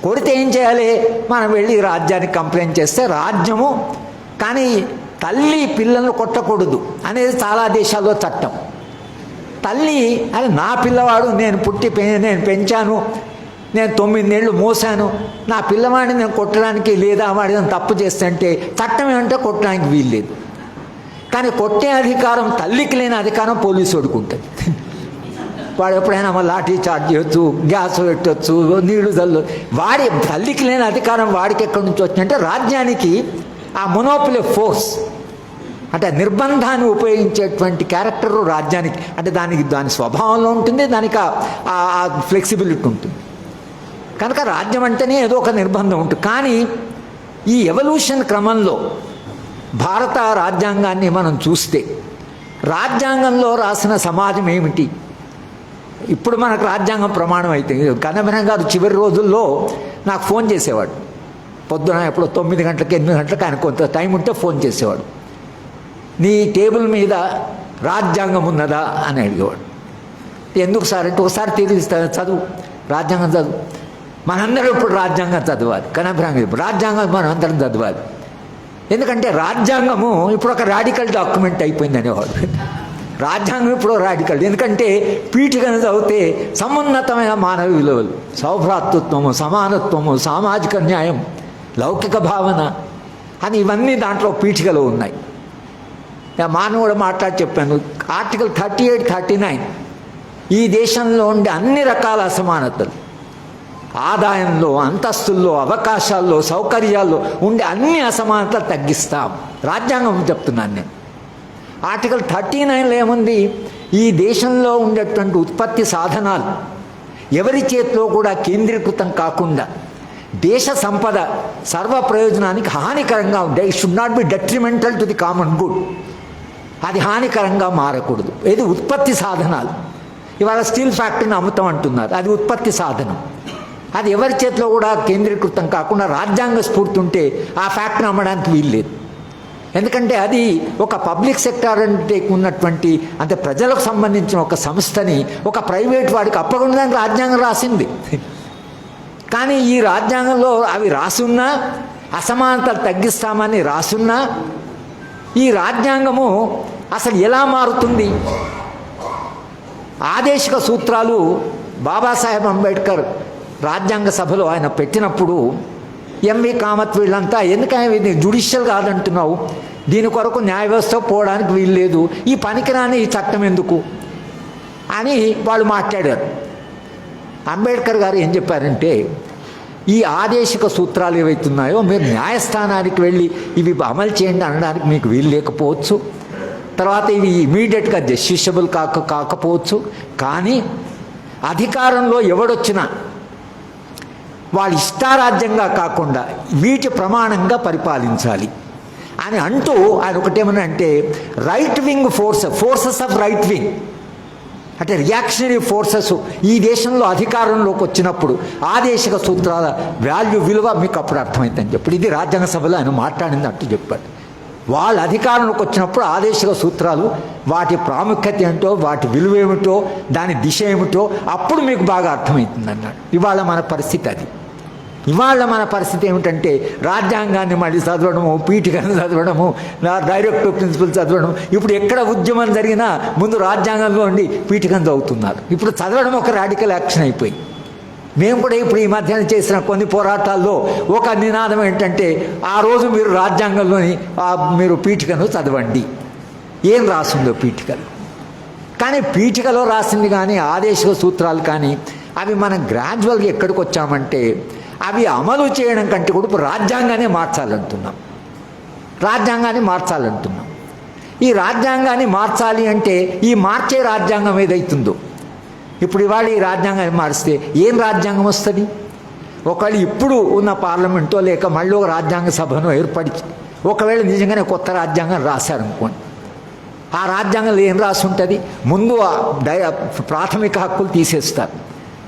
కొడితే ఏం చేయాలి? మనం వెళ్ళి రాజ్యానికి కంప్లైంట్ చేస్తే రాజ్యము, కానీ తల్లి పిల్లలను కొట్టకూడదు అనేది చాలా దేశాల్లో చట్టం. తల్లి అది నా పిల్లవాడు, నేను పెంచాను, నేను 9 ఏళ్ళు మోసాను, నా పిల్లవాడిని నేను కొట్టడానికి లేదా వాడి తప్పు చేస్తుంటే చట్టం ఏమంటే కొట్టడానికి వీల్లేదు. కానీ కొట్టే అధికారం తల్లికి లేని అధికారం పోలీసు ఉంటుంది. వాడు ఎప్పుడైనా లాఠీ చార్జ్ చేయొచ్చు, గ్యాస్ పెట్టవచ్చు, నీళ్లు చల్లు. వాడి తల్లికి లేని అధికారం వాడికి ఎక్కడి నుంచి వచ్చిందంటే రాజ్యానికి ఆ మొనోపలి ఫోర్స్ అంటే నిర్బంధాన్ని ఉపయోగించేటువంటి క్యారెక్టర్ రాజ్యానికి, అంటే దాని స్వభావంలో ఉంటుంది, దానికి ఆ ఫ్లెక్సిబిలిటీ ఉంటుంది. కనుక రాజ్యం అంటేనే ఏదో ఒక నిర్బంధం ఉంటుంది. కానీ ఈ ఎవల్యూషన్ క్రమంలో భారత రాజ్యాంగాన్ని మనం చూస్తే రాజ్యాంగంలో రాసిన సమాజం ఏమిటి? ఇప్పుడు మనకు రాజ్యాంగం ప్రమాణం అయితే కన్నబెరం గారు చివరి రోజుల్లో నాకు ఫోన్ చేసేవాడు. పొద్దున ఎప్పుడో 9 గంటలకు 8 గంటలకు ఆయన కొంత టైం ఉంటే ఫోన్ చేసేవాడు. నీ టేబుల్ మీద రాజ్యాంగం ఉన్నదా అని అడిగేవాడు. ఎందుకు సార్ అంటే, ఒకసారి తిరిగి చదువు, రాజ్యాంగం చదువు. మనందరం ఇప్పుడు రాజ్యాంగం చదవాలి. కన్నబెరం రాజ్యాంగం మనం అందరం చదవాలి. ఎందుకంటే రాజ్యాంగము ఇప్పుడు ఒక రాడికల్ డాక్యుమెంట్ అయిపోయింది అనేవాడు. రాజ్యాంగం ఇప్పుడు రాడికల్, ఎందుకంటే పీఠికను చదివితే సమున్నతమైన మానవ విలువలు, సౌభ్రాతృత్వము, సమానత్వము, సామాజిక న్యాయం, లౌకిక భావన అని ఇవన్నీ దాంట్లో పీఠికలో ఉన్నాయి. మానవుడు మాట్లాడి చెప్పాను. ఆర్టికల్ 38, 39 ఈ దేశంలో ఉండే అన్ని రకాల అసమానతలు, ఆదాయంలో, అంతస్తుల్లో, అవకాశాల్లో, సౌకర్యాల్లో ఉండే అన్ని అసమానతలు తగ్గిస్తాం రాజ్యాంగం చెప్తున్నాను నేను. ఆర్టికల్ 39లో ఏముంది? ఈ దేశంలో ఉండేటువంటి ఉత్పత్తి సాధనాలు ఎవరి చేతిలో కూడా కేంద్రీకృతం కాకుండా దేశ సంపద సర్వ ప్రయోజనానికి హానికరంగా ఉంటాయి. It should not be detrimental to the common good. అది హానికరంగా మారకూడదు. ఇది ఉత్పత్తి సాధనాలు. ఇవాళ స్టీల్ ఫ్యాక్టరీని అమ్ముతాం అంటున్నారు, అది ఉత్పత్తి సాధనం. అది ఎవరి చేతిలో కూడా కేంద్రీకృతం కాకుండా రాజ్యాంగ స్ఫూర్తి ఉంటే ఆ ఫ్యాక్టరీ అమ్మడానికి వీల్లేదు. ఎందుకంటే అది ఒక పబ్లిక్ సెక్టార్ అంటే ఉన్నటువంటి, అంటే ప్రజలకు సంబంధించిన ఒక సంస్థని ఒక ప్రైవేట్ వాడికి అప్పకుండా రాజ్యాంగం రాసింది. కానీ ఈ రాజ్యాంగంలో అవి రాసున్నా, అసమానతలు తగ్గిస్తామని రాసున్నా, ఈ రాజ్యాంగము అసలు ఎలా మారుతుంది? ఆదేశిక సూత్రాలు బాబాసాహెబ్ అంబేద్కర్ రాజ్యాంగ సభలో ఆయన పెట్టినప్పుడు ఎంవి కామత్ వీళ్ళంతా ఎందుకని ఇది జ్యుడిషియల్ కాదంటున్నావు, దీని కొరకు న్యాయ వ్యవస్థ పోవడానికి వీలు లేదు, ఈ పనికిరాని ఈ చట్టం ఎందుకు అని వాళ్ళు మాట్లాడారు. అంబేద్కర్ గారు ఏం చెప్పారంటే, ఈ ఆదేశిక సూత్రాలు ఏవైతున్నాయో మీరు న్యాయస్థానానికి వెళ్ళి ఇవి అమలు చేయండి అనడానికి మీకు వీలు లేకపోవచ్చు, తర్వాత ఇవి ఇమీడియట్గా జస్టిషబుల్ కాకపోవచ్చు, కానీ అధికారంలో ఎవడొచ్చినా వాళ్ళు ఇష్టారాజ్యంగా కాకుండా వీటి ప్రమాణంగా పరిపాలించాలి అని అంటూ ఆయన ఒకటేమన్నా అంటే right wing forces of right wing అంటే రియాక్షనరీ ఫోర్సెస్ ఈ దేశంలో అధికారంలోకి వచ్చినప్పుడు ఆదేశిక సూత్రాల విలువ మీకు అప్పుడు అర్థమైందని చెప్పి ఇది రాజ్యాంగ సభలో ఆయన మాట్లాడింది అంటూ చెప్పాడు. వాళ్ళ అధికారంలోకి వచ్చినప్పుడు ఆదేశిక సూత్రాలు వాటి ప్రాముఖ్యత ఏంటో, వాటి విలువ ఏమిటో, దాని దిశ ఏమిటో అప్పుడు మీకు బాగా అర్థమవుతుంది అన్నాడు. ఇవాళ మన పరిస్థితి అది. ఇవాళ మన పరిస్థితి ఏమిటంటే రాజ్యాంగాన్ని మళ్ళీ చదవడము, పీఠికను చదవడము, డైరెక్టివ్ ప్రిన్సిపల్ చదవడం. ఇప్పుడు ఎక్కడ ఉద్యమం జరిగినా ముందు రాజ్యాంగంలో ఉండి పీఠికను చదువుతున్నారు. ఇప్పుడు చదవడం ఒక రాడికల్ యాక్షన్ అయిపోయి. మేము కూడా ఇప్పుడు ఈ మధ్యాహ్నం చేసిన కొన్ని పోరాటాల్లో ఒక నినాదం ఏంటంటే ఆ రోజు మీరు రాజ్యాంగంలోని మీరు పీఠికను చదవండి, ఏం రాసిందో పీఠికలు. కానీ పీఠికలో రాసింది కానీ ఆదేశిక సూత్రాలు కానీ అవి మనం గ్రాడ్యువల్గా ఎక్కడికి వచ్చామంటే అవి అమలు చేయడం కంటే కూడా ఇప్పుడు రాజ్యాంగాన్ని మార్చాలంటున్నాం. ఈ రాజ్యాంగాన్ని మార్చాలి అంటే ఈ మార్చే రాజ్యాంగం ఏదైతుందో ఇప్పుడు ఇవాళ ఈ రాజ్యాంగాన్ని మారిస్తే ఏం రాజ్యాంగం వస్తుంది? ఒకవేళ ఇప్పుడు ఉన్న పార్లమెంటో లేక మళ్ళీ ఒక రాజ్యాంగ సభను ఏర్పడి ఒకవేళ నిజంగానే కొత్త రాజ్యాంగం రాశారనుకోండి, ఆ రాజ్యాంగంలో ఏం రాసి ఉంటుంది? ముందు ప్రాథమిక హక్కులు తీసేస్తారు,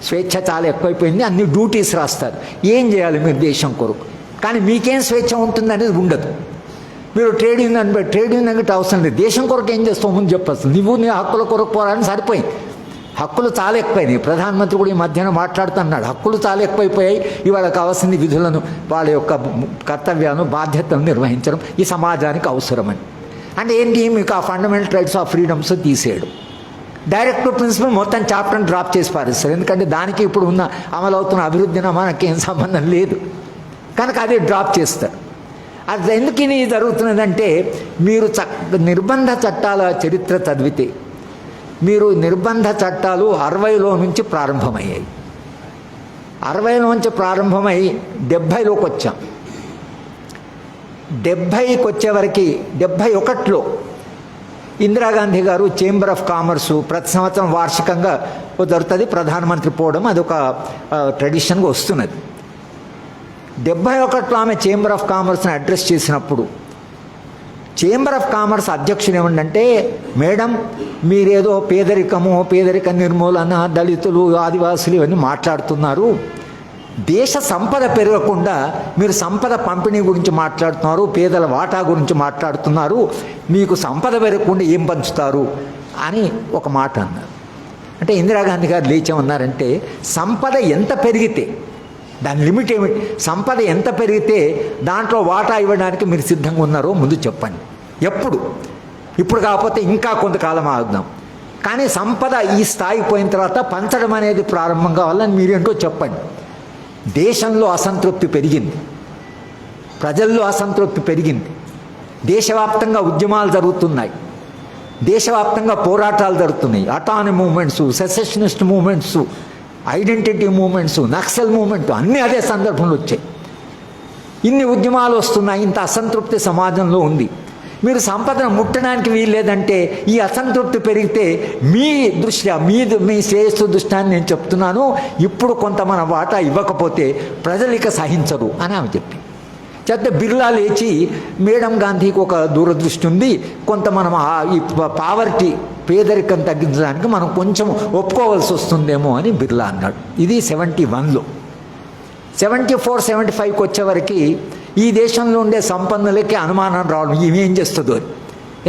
స్వేచ్ఛ చాలా ఎక్కువైపోయింది, అన్ని డ్యూటీస్ రాస్తారు, ఏం చేయాలి మీరు దేశం కొరకు, కానీ మీకేం స్వేచ్ఛ ఉంటుంది అనేది ఉండదు. మీరు ట్రేడ్ యూనియన్ అంటే అవసరం లేదు, దేశం కొరకు ఏం చేస్తావు ముందు చెప్పచ్చు, నువ్వు నీ హక్కుల కొరకు పోరాడని సరిపోయింది. హక్కులు చాలా ఎక్కువైనాయి. ప్రధానమంత్రి కూడా ఈ మధ్యాహ్నం మాట్లాడుతున్నాడు, హక్కులు చాలా ఎక్కువైపోయాయి, ఇవాళ కావాల్సింది విధులను, వాళ్ళ యొక్క కర్తవ్యాలను, బాధ్యతలను నిర్వహించడం ఈ సమాజానికి అవసరమని. అంటే ఏంటి, మీకు ఆ ఫండమెంటల్ రైట్స్ ఆఫ్ ఫ్రీడమ్స్ తీసేయడం, డైరెక్టివ్ ప్రిన్సిపల్ మొత్తం చాప్టర్ని డ్రాప్ చేసి పారేస్తారు. ఎందుకంటే దానికి ఇప్పుడు ఉన్న అమలవుతున్న అభివృద్ధిన మనకేం సంబంధం లేదు కనుక అది డ్రాప్ చేస్తారు. అది ఎందుకు ఇది జరుగుతున్నదంటే మీరు నిర్బంధ చట్టాల చరిత్ర చదివితే మీరు నిర్బంధ చట్టాలు 60లో నుంచి ప్రారంభమయ్యాయి. 60లో నుంచి ప్రారంభమై 70లోకి వచ్చాం. 70కి వచ్చేవరకు 71లో ఇందిరాగాంధీ గారు చేంబర్ ఆఫ్ కామర్సు ప్రతి సంవత్సరం వార్షికంగా జరుగుతుంది, ప్రధానమంత్రి పోవడం అదొక ట్రెడిషన్గా వస్తున్నది. 71లో ఆమె చేంబర్ ఆఫ్ కామర్స్ని అడ్రస్ చేసినప్పుడు చేంబర్ ఆఫ్ కామర్స్ అధ్యక్షుడు ఏమంటే, మేడం మీరేదో పేదరిక నిర్మూలన, దళితులు, ఆదివాసులు ఇవన్నీ మాట్లాడుతున్నారు, దేశ సంపద పెరగకుండా మీరు సంపద పంపిణీ గురించి మాట్లాడుతున్నారు, పేదల వాటా గురించి మాట్లాడుతున్నారు, మీకు సంపద పెరగకుండా ఏం పంచుతారు అని ఒక మాట అన్నారు. అంటే ఇందిరాగాంధీ గారు లేచేమన్నారంటే, సంపద ఎంత పెరిగితే దాని లిమిట్ ఏమిటి, సంపద ఎంత పెరిగితే దాంట్లో వాటా ఇవ్వడానికి మీరు సిద్ధంగా ఉన్నారో ముందు చెప్పండి. ఇప్పుడు కాకపోతే ఇంకా కొంతకాలం ఆగుదాం, కానీ సంపద ఈ స్థాయి పోయిన తర్వాత పంచడం అనేది ప్రారంభం కావాలని మీరేంటో చెప్పండి. దేశంలో అసంతృప్తి పెరిగింది, ప్రజల్లో అసంతృప్తి పెరిగింది, దేశవ్యాప్తంగా ఉద్యమాలు జరుగుతున్నాయి, దేశవ్యాప్తంగా పోరాటాలు జరుగుతున్నాయి, autonomy movements, secessionist movements, identity movements, Naxal movement అన్నీ అదే సందర్భంలో వచ్చాయి. ఇన్ని ఉద్యమాలు వస్తున్నాయి, ఇంత అసంతృప్తి సమాజంలో ఉంది. మీరు సంపదను ముట్టడానికి వీల్లేదంటే ఈ అసంతృప్తి పెరిగితే మీ దృష్ట్యా మీ శ్రేయస్సు దృష్ట్యా నేను చెప్తున్నాను, ఇప్పుడు కొంత మన వాటా ఇవ్వకపోతే ప్రజలు ఇక సహించరు అని ఆమె చెప్పి చెప్తే బిర్లా లేచి, మేడం గాంధీకి ఒక దూరదృష్టి ఉంది, కొంత మనం ఈ పావర్టీ పేదరికం తగ్గించడానికి మనం కొంచెం ఒప్పుకోవాల్సి వస్తుందేమో అని బిర్లా అన్నాడు. ఇది 71లో. 74, 75కి వచ్చేవరకు ఈ దేశంలో ఉండే సంపన్నులకి అనుమానం రావడం ఇవేం చేస్తుందో అని.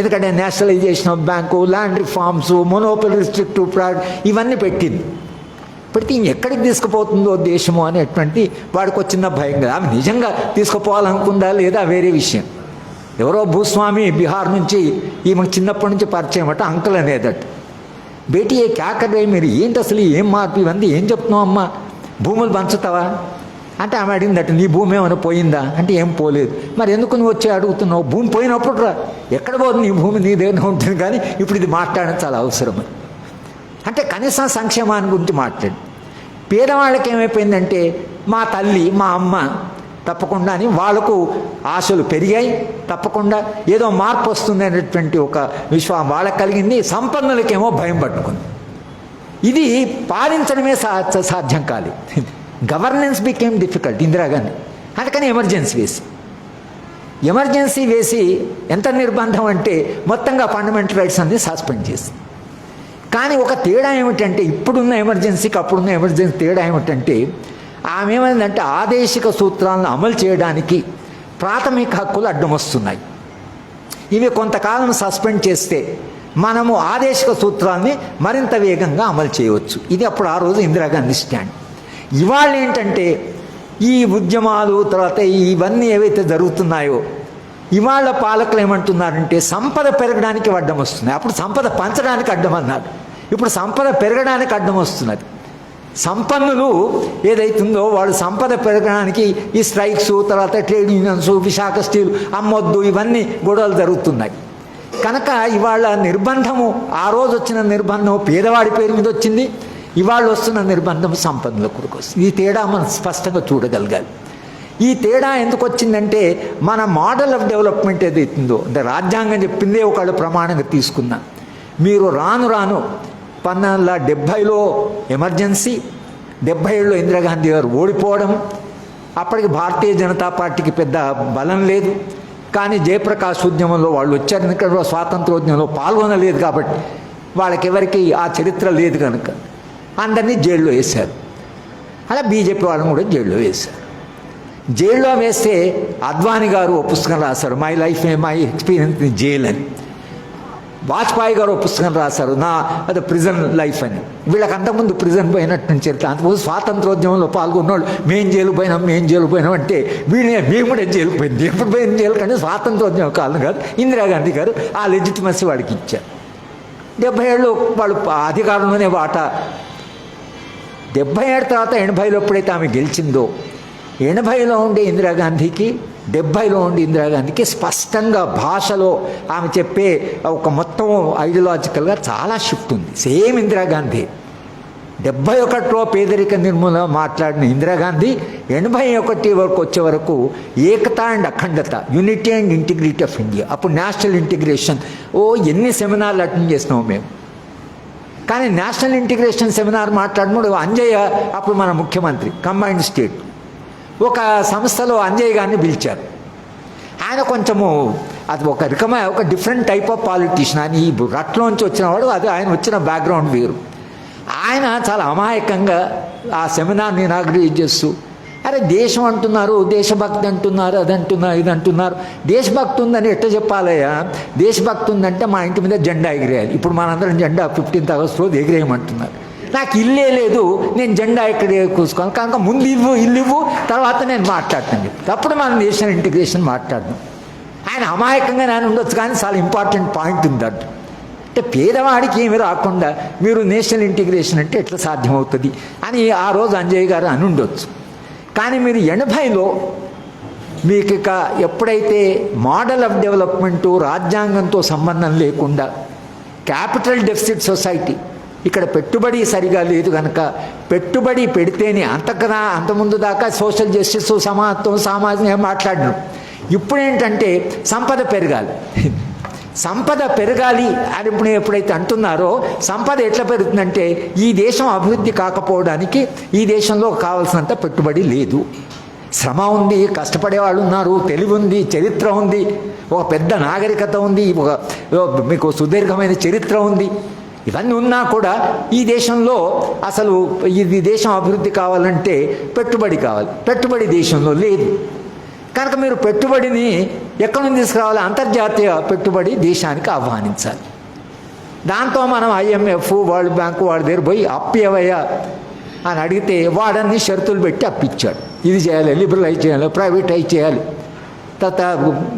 ఎందుకంటే nationalisation of bank, land reforms, monopoly restrictive product ఇవన్నీ పెడితే ఎక్కడికి తీసుకుపోతుందో దేశము అనేటువంటి వాడికి వచ్చిన భయం కదా. ఆమె నిజంగా తీసుకుపోవాలనుకుందా లేదా వేరే విషయం. ఎవరో భూస్వామి బీహార్ నుంచి ఈమెకు చిన్నప్పటి నుంచి పరిచయం అంట, అంకుల్ అనేదట. బేటీ ఏ క్యాకరే, మీరు ఏంటి అసలు ఏం మార్పు ఇవన్నీ ఏం చెప్తున్నావు అమ్మా, భూములు పంచుతావా అంటే ఆమె అడిగిందట, నీ భూమి ఏమైనా పోయిందా అంటే ఏం పోలేదు. మరి ఎందుకు నువ్వు వచ్చి అడుగుతున్నావు, భూమి పోయినప్పుడు రా, ఎక్కడ పోదు నీ భూమి నీ దగ్గర ఉంటుంది, కానీ ఇప్పుడు ఇది మాట్లాడడం చాలా అవసరం. అంటే కనీసం సంక్షేమాన్ని గురించి మాట్లాడు. పేదవాళ్ళకి ఏమైపోయిందంటే మా తల్లి మా అమ్మ తప్పకుండా అని వాళ్ళకు ఆశలు పెరిగాయి, తప్పకుండా ఏదో మార్పు వస్తుంది అనేటువంటి ఒక విశ్వాసం వాళ్ళకి కలిగింది. సంపన్నులకేమో భయం పట్టుకుంది. ఇది పాలించడమే సాధ్యం కాలేదు. Governance became difficult Indira Gandhi. అందుకని ఎమర్జెన్సీ వేసి ఎంత నిర్బంధం అంటే మొత్తంగా ఫండమెంటల్ రైట్స్ అన్ని సస్పెండ్ చేసింది. కానీ ఒక తేడా ఏమిటంటే, ఇప్పుడున్న ఎమర్జెన్సీకి అప్పుడున్న ఎమర్జెన్సీ తేడా ఏమిటంటే, ఆమె ఏమైందంటే ఆదేశిక సూత్రాలను అమలు చేయడానికి ప్రాథమిక హక్కులు అడ్డం వస్తున్నాయి. ఇవి కొంతకాలం సస్పెండ్ చేస్తే మనము ఆదేశిక సూత్రాన్ని మరింత వేగంగా అమలు చేయవచ్చు. ఇది అప్పుడు ఆ రోజు ఇందిరాగాంధీ స్టాండ్. ఇవాళ ఏంటంటే ఈ ఉద్యమాలు తర్వాత ఇవన్నీ ఏవైతే జరుగుతున్నాయో, ఇవాళ పాలకులు ఏమంటున్నారంటే సంపద పెరగడానికి అడ్డం వస్తుంది. అప్పుడు సంపద పంచడానికి అడ్డం అన్నారు, ఇప్పుడు సంపద పెరగడానికి అడ్డం వస్తున్నది. సంపన్నులు ఏదైతుందో వాళ్ళు సంపద పెరగడానికి ఈ స్ట్రైక్స్, తర్వాత ట్రేడ్ యూనియన్స్, విశాఖ స్టీల్ అమ్మొద్దు, ఇవన్నీ గొడవలు జరుగుతున్నాయి. కనుక ఇవాళ నిర్బంధము, ఆ రోజు వచ్చిన నిర్బంధం పేదవాడి పేరు మీద వచ్చింది, ఇవాళ వస్తున్న నిర్బంధం సంపన్నుల కొరకు వస్తుంది. ఈ తేడా మనం స్పష్టంగా చూడగలగాలి. ఈ తేడా ఎందుకు వచ్చిందంటే మన మోడల్ ఆఫ్ డెవలప్మెంట్ ఏదైతుందో, అంటే రాజ్యాంగం చెప్పిందే ఒకళ్ళు ప్రమాణంగా తీసుకున్నా. మీరు రాను 1970లో ఎమర్జెన్సీ, 77లో ఇందిరాగాంధీ గారు ఓడిపోవడం, అప్పటికి భారతీయ జనతా పార్టీకి పెద్ద బలం లేదు, కానీ జయప్రకాష్ ఉద్యమంలో వాళ్ళు వచ్చారు. ఎందుకంటే స్వాతంత్రోద్యమంలో పాల్గొనలేదు కాబట్టి వాళ్ళకెవరికి ఆ చరిత్ర లేదు కనుక అందరినీ జైల్లో వేశారు. అలా బీజేపీ వాళ్ళని కూడా జైల్లో వేశారు. జైల్లో వేస్తే అద్వానీ గారు ఓ పుస్తకం రాశారు, my life my experience in jail అని. వాజ్పేయి గారు ఓ పుస్తకం రాశారు, అది ప్రిజన్ లైఫ్ అని. వీళ్ళకి అంతకుముందు ప్రిజన్ పోయినట్టు చరిత్ర. అంతకుముందు స్వాతంత్రోద్యమంలో పాల్గొన్నవాళ్ళు మేము జైలు పోయినాం అంటే మేము కూడా జైలు పోయింది. ఎప్పుడు పోయిన జైలు కానీ స్వాతంత్రోద్యమం కాలం కాదు. ఇందిరాగాంధీ గారు ఆ లెజిటిమసీ వాడికి ఇచ్చారు. 77లో వాళ్ళు అధికారంలోనే వాటా. 77 తర్వాత 80లో ఎప్పుడైతే ఆమె గెలిచిందో, 80లో ఉండే ఇందిరాగాంధీకి 70లో ఉండే ఇందిరాగాంధీకి స్పష్టంగా భాషలో ఆమె చెప్పే ఒక మొత్తం ఐడియాలజికల్గా చాలా షిఫ్ట్ ఉంది. సేమ్ ఇందిరాగాంధీ 71లో పేదరిక నిర్మూలన మాట్లాడిన ఇందిరాగాంధీ 81 వరకు వచ్చే వరకు ఏకత అండ్ అఖండత, unity and integrity of India, అప్పుడు నేషనల్ ఇంటిగ్రేషన్. ఎన్ని సెమినార్లు అటెండ్ చేసినాము మేము. కానీ నేషనల్ ఇంటిగ్రేషన్ సెమినార్ మాట్లాడినప్పుడు అంజయ్య అప్పుడు మన ముఖ్యమంత్రి, కంబైన్డ్ స్టేట్, ఒక సంస్థలో అంజయ్య గారిని పిలిచారు. ఆయన కొంచెము అది ఒక రకమైన ఒక డిఫరెంట్ టైప్ ఆఫ్ పాలిటీషియన్. ఆయన ఈ రట్లోంచి వచ్చినవాడు, అది ఆయన వచ్చిన బ్యాక్గ్రౌండ్ వేరు. ఆయన చాలా అమాయకంగా ఆ సెమినార్ని ఇనాగ్రేట్ చేస్తూ, అరే దేశం అంటున్నారు, దేశభక్తి అంటున్నారు, అది అంటున్నారు, ఇది అంటున్నారు, దేశభక్తి ఉందని ఎట్లా చెప్పాలయ్యా? దేశభక్తి ఉందంటే మా ఇంటి మీద జెండా ఎగిరేయాలి. ఇప్పుడు మనందరం జెండా 15th ఆగస్టు రోజు ఎగిరేయమంటున్నారు. నాకు ఇల్లే లేదు, నేను జెండా ఎక్కడ కూసుకోను, కనుక ముందు ఇల్లు ఇవ్వు, తర్వాత నేను మాట్లాడతాను చెప్పి అప్పుడు మనం నేషనల్ ఇంటిగ్రేషన్ మాట్లాడదాం. ఆయన అమాయకంగా నేను ఉండొచ్చు, కానీ చాలా ఇంపార్టెంట్ పాయింట్ ఉంది అంట. అంటే పేదవాడికి ఏమి రాకుండా మీరు నేషనల్ ఇంటిగ్రేషన్ అంటే ఎట్లా సాధ్యమవుతుంది అని ఆ రోజు అంజయ్ గారు అని ఉండొచ్చు. కానీ మీరు 80లో మీకు ఇక ఎప్పుడైతే మోడల్ ఆఫ్ డెవలప్మెంటు రాజ్యాంగంతో సంబంధం లేకుండా క్యాపిటల్ డెఫిసిట్ సొసైటీ, ఇక్కడ పెట్టుబడి సరిగా లేదు కనుక పెట్టుబడి పెడితేనే అంతకుముందు దాకా సోషల్ జస్టిస్, సమానత్వం, సామాజిక మాట్లాడినాం. ఇప్పుడు ఏంటంటే సంపద పెరగాలి, సంపద పెరగాలి అని ఇప్పుడు ఎప్పుడైతే అంటున్నారో, సంపద ఎట్లా పెరుగుతుందంటే ఈ దేశం అభివృద్ధి కాకపోవడానికి ఈ దేశంలో కావాల్సినంత పెట్టుబడి లేదు. శ్రమ ఉంది, కష్టపడే వాళ్ళు ఉన్నారు, తెలివి ఉంది, చరిత్ర ఉంది, ఒక పెద్ద నాగరికత ఉంది, మీకు సుదీర్ఘమైన చరిత్ర ఉంది. ఇవన్నీ ఉన్నా కూడా ఈ దేశంలో అసలు ఈ దేశం అభివృద్ధి కావాలంటే పెట్టుబడి కావాలి, పెట్టుబడి దేశంలో లేదు. కనుక మీరు పెట్టుబడిని ఎక్కడి నుంచి తీసుకురావాలి? అంతర్జాతీయ పెట్టుబడి దేశానికి ఆహ్వానించాలి. దాంతో మనం IMF, వరల్డ్ బ్యాంకు వాడి దగ్గర పోయి అప్పివయ్యా అని అడిగితే వాడన్ని షరతులు పెట్టి అప్పిచ్చాడు. ఇది చేయాలి, లిబరలైజ్ చేయాలి, ప్రైవేటైజ్ చేయాలి. తర్వాత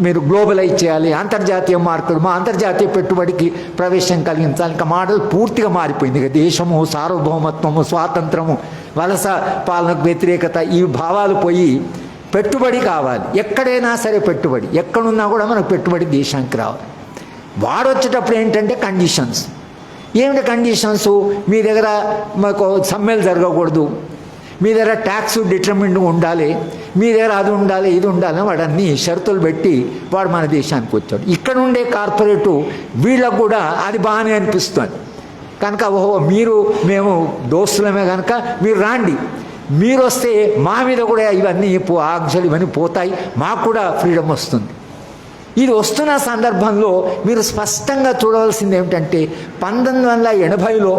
మీరు గ్లోబలైజ్ చేయాలి, అంతర్జాతీయ మార్కెట్, మా అంతర్జాతీయ పెట్టుబడికి ప్రవేశం కలిగించాలి. ఇంకా మోడల్ పూర్తిగా మారిపోయింది. ఇక దేశము, సార్వభౌమత్వము, స్వాతంత్రము, వలస పాలనకు వ్యతిరేకత, ఈ భావాలు పోయి పెట్టుబడి కావాలి. ఎక్కడైనా సరే పెట్టుబడి, ఎక్కడున్నా కూడా మనకు పెట్టుబడి దేశానికి రావాలి. వాడు వచ్చేటప్పుడు ఏంటంటే కండిషన్స్. ఏమిటి కండిషన్స్? మీ దగ్గర మాకు సమ్మెలు జరగకూడదు, మీ దగ్గర ట్యాక్స్ డిటర్మిండ్ ఉండాలి, మీ దగ్గర అది ఉండాలి, ఇది ఉండాలి, వాడు అన్ని షరతులు పెట్టి వాడు మన దేశానికి వచ్చాడు. ఇక్కడ ఉండే కార్పొరేటు వీళ్ళకు కూడా అది బాగానే అనిపిస్తుంది కనుక, ఓహో మీరు మేము దోస్తులమే కనుక మీరు రాండి, మీరు వస్తే మా మీద కూడా ఇవన్నీ ఆంక్షలు ఇవన్నీ పోతాయి, మాకు కూడా ఫ్రీడమ్ వస్తుంది. ఇది వస్తున్న సందర్భంలో మీరు స్పష్టంగా చూడవలసింది ఏమిటంటే 1980లో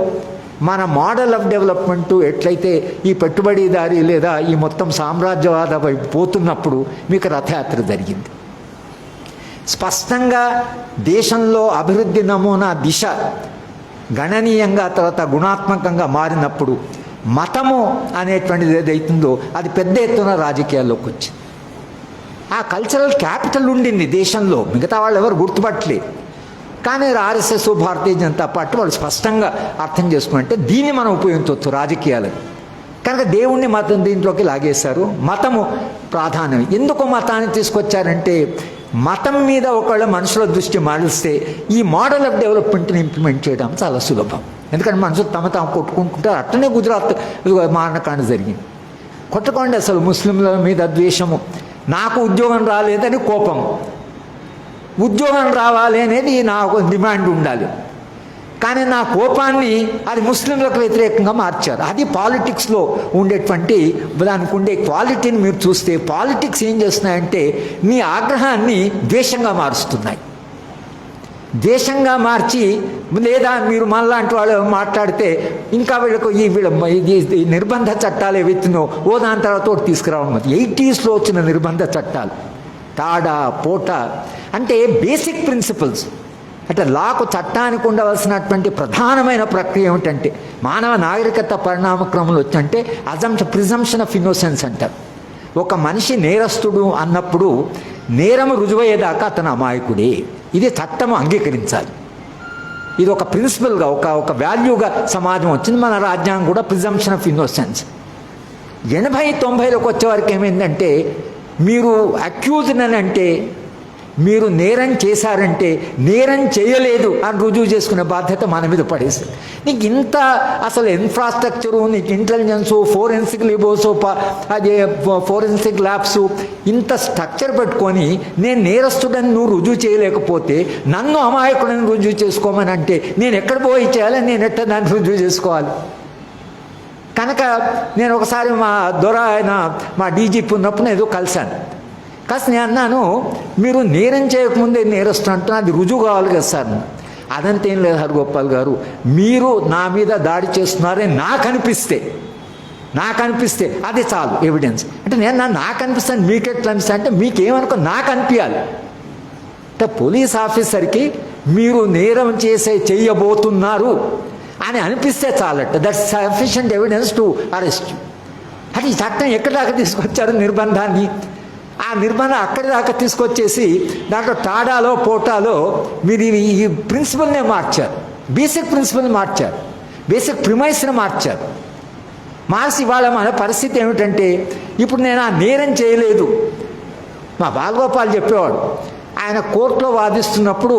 మన మోడల్ ఆఫ్ డెవలప్మెంటు ఎట్లయితే ఈ పెట్టుబడిదారి లేదా ఈ మొత్తం సామ్రాజ్యవాద వైపు పోతున్నప్పుడు మీకు రథయాత్ర జరిగింది. స్పష్టంగా దేశంలో అభివృద్ధి నమూనా దిశ గణనీయంగా తర్వాత గుణాత్మకంగా మారినప్పుడు మతము అనేటువంటిది ఏదైతుందో అది పెద్ద ఎత్తున రాజకీయాల్లోకి వచ్చింది. ఆ కల్చరల్ క్యాపిటల్ ఉండింది దేశంలో, మిగతా వాళ్ళు ఎవరు గుర్తుపట్టలేదు. కానీ ఆర్ఎస్ఎస్, భారతీయ జనతా పార్టీ వాళ్ళు స్పష్టంగా అర్థం చేసుకుంటే దీన్ని మనం ఉపయోగించవచ్చు రాజకీయాలకు. కనుక దేవుణ్ణి మతం దీంట్లోకి లాగేశారు. మతము ప్రాధాన్యం. ఎందుకు మతాన్ని తీసుకొచ్చారంటే మతం మీద ఒకవేళ మనుషుల దృష్టి మరలిస్తే ఈ మోడల్ ఆఫ్ డెవలప్మెంట్ని ఇంప్లిమెంట్ చేయడం చాలా సులభం. ఎందుకంటే మనుషులు తమ కొట్టుకుంటుంటారు. అట్లనే గుజరాత్ మారణకాండ జరిగింది. కొట్టుకోండి, అసలు ముస్లింల మీద ద్వేషము, నాకు ఉద్యోగం రాలేదని కోపం, ఉద్యోగం రావాలి అనేది నాకు డిమాండ్ ఉండాలి. కానీ నా కోపాన్ని అది ముస్లింలకు వ్యతిరేకంగా మార్చారు. అది పాలిటిక్స్లో ఉండేటువంటి దానికి ఉండే క్వాలిటీని మీరు చూస్తే పాలిటిక్స్ ఏం చేస్తున్నాయంటే మీ ఆగ్రహాన్ని ద్వేషంగా మారుస్తున్నాయి. ద్వేషంగా మార్చి, లేదా మీరు మనలాంటి వాళ్ళు మాట్లాడితే ఇంకా వీళ్ళకు ఈ నిర్బంధ చట్టాలు ఏవైతున్నాయో దాని తర్వాత తీసుకురావడం. 80స్లో వచ్చిన నిర్బంధ చట్టాలు, టాడా, పోటా అంటే బేసిక్ ప్రిన్సిపల్స్. అంటే లాకు చట్టానికి ఉండవలసినటువంటి ప్రధానమైన ప్రక్రియ ఏమిటంటే మానవ నాగరికత పరిణామక్రమంలో వచ్చంటే ప్రిజంప్షన్ ఆఫ్ ఇన్నోసెన్స్ అంటారు. ఒక మనిషి నేరస్తుడు అన్నప్పుడు నేరము రుజువయ్యేదాకా అతను అమాయకుడే. ఇది చట్టము అంగీకరించాలి. ఇది ఒక ప్రిన్సిపల్గా ఒక వాల్యూగా సమాజం వచ్చింది. మన రాజ్యాంగం కూడా ప్రిజంప్షన్ ఆఫ్ ఇన్నోసెన్స్. 80-90లకు వచ్చేవారికి ఏమైందంటే మీరు అక్యూజ్డ్ అని అంటే మీరు నేరం చేశారంటే నేరం చేయలేదు అని రుజువు చేసుకునే బాధ్యత మన మీద పడేస్తుంది. నీకు ఇంత అసలు ఇన్ఫ్రాస్ట్రక్చరు, నీకు ఇంటెలిజెన్సు, ఫోరెన్సిక్ లిబోసో, అదే ఫోరెన్సిక్ ల్యాబ్స్, ఇంత స్ట్రక్చర్ పెట్టుకొని నేను నేరస్తుడని నువ్వు రుజువు చేయలేకపోతే నన్ను అమాయకుడని రుజువు చేసుకోమని అంటే నేను ఎక్కడ పోయి చేయాలి, నేను ఎట్లా దాన్ని రుజువు చేసుకోవాలి? కనుక నేను ఒకసారి మా దొర ఆయన మా డీజీపీ ఉన్నప్పుడు నేను ఏదో కలిశాను. కాస్త నేను అన్నాను, మీరు నేరం చేయకముందే నేరస్తున్నా అంటున్నా, అది రుజువు కావాలి కదా సార్. అదంతేం లేదు హరిగోపాల్ గారు, మీరు నా మీద దాడి చేస్తున్నారని నాకు అనిపిస్తే అది చాలు ఎవిడెన్స్. అంటే నాకు అనిపిస్తాను, మీకు ఎట్లా అనిపిస్తా అంటే మీకేమనుకో నాకు అనిపించాలి. అంటే పోలీస్ ఆఫీసర్కి మీరు నేరం చేయబోతున్నారు అని అనిపిస్తే చాలట, that's sufficient evidence to arrest. అంటే ఈ చట్టం ఎక్కడి దాకా తీసుకొచ్చారు నిర్బంధాన్ని? ఆ నిర్బంధం అక్కడి దాకా తీసుకొచ్చేసి దాంట్లో టాడాలో పోటాలో మీరు ఈ ప్రిన్సిపల్నే మార్చారు, బేసిక్ ప్రిన్సిపల్ని మార్చారు, బేసిక్ ప్రిమైస్ని మార్చారు. మార్చి ఇవాళ మన పరిస్థితి ఏమిటంటే ఇప్పుడు నేను ఆ నేరం చేయలేదు. మా బాలగోపాల్ చెప్పేవాడు, ఆయన కోర్టులో వాదిస్తున్నప్పుడు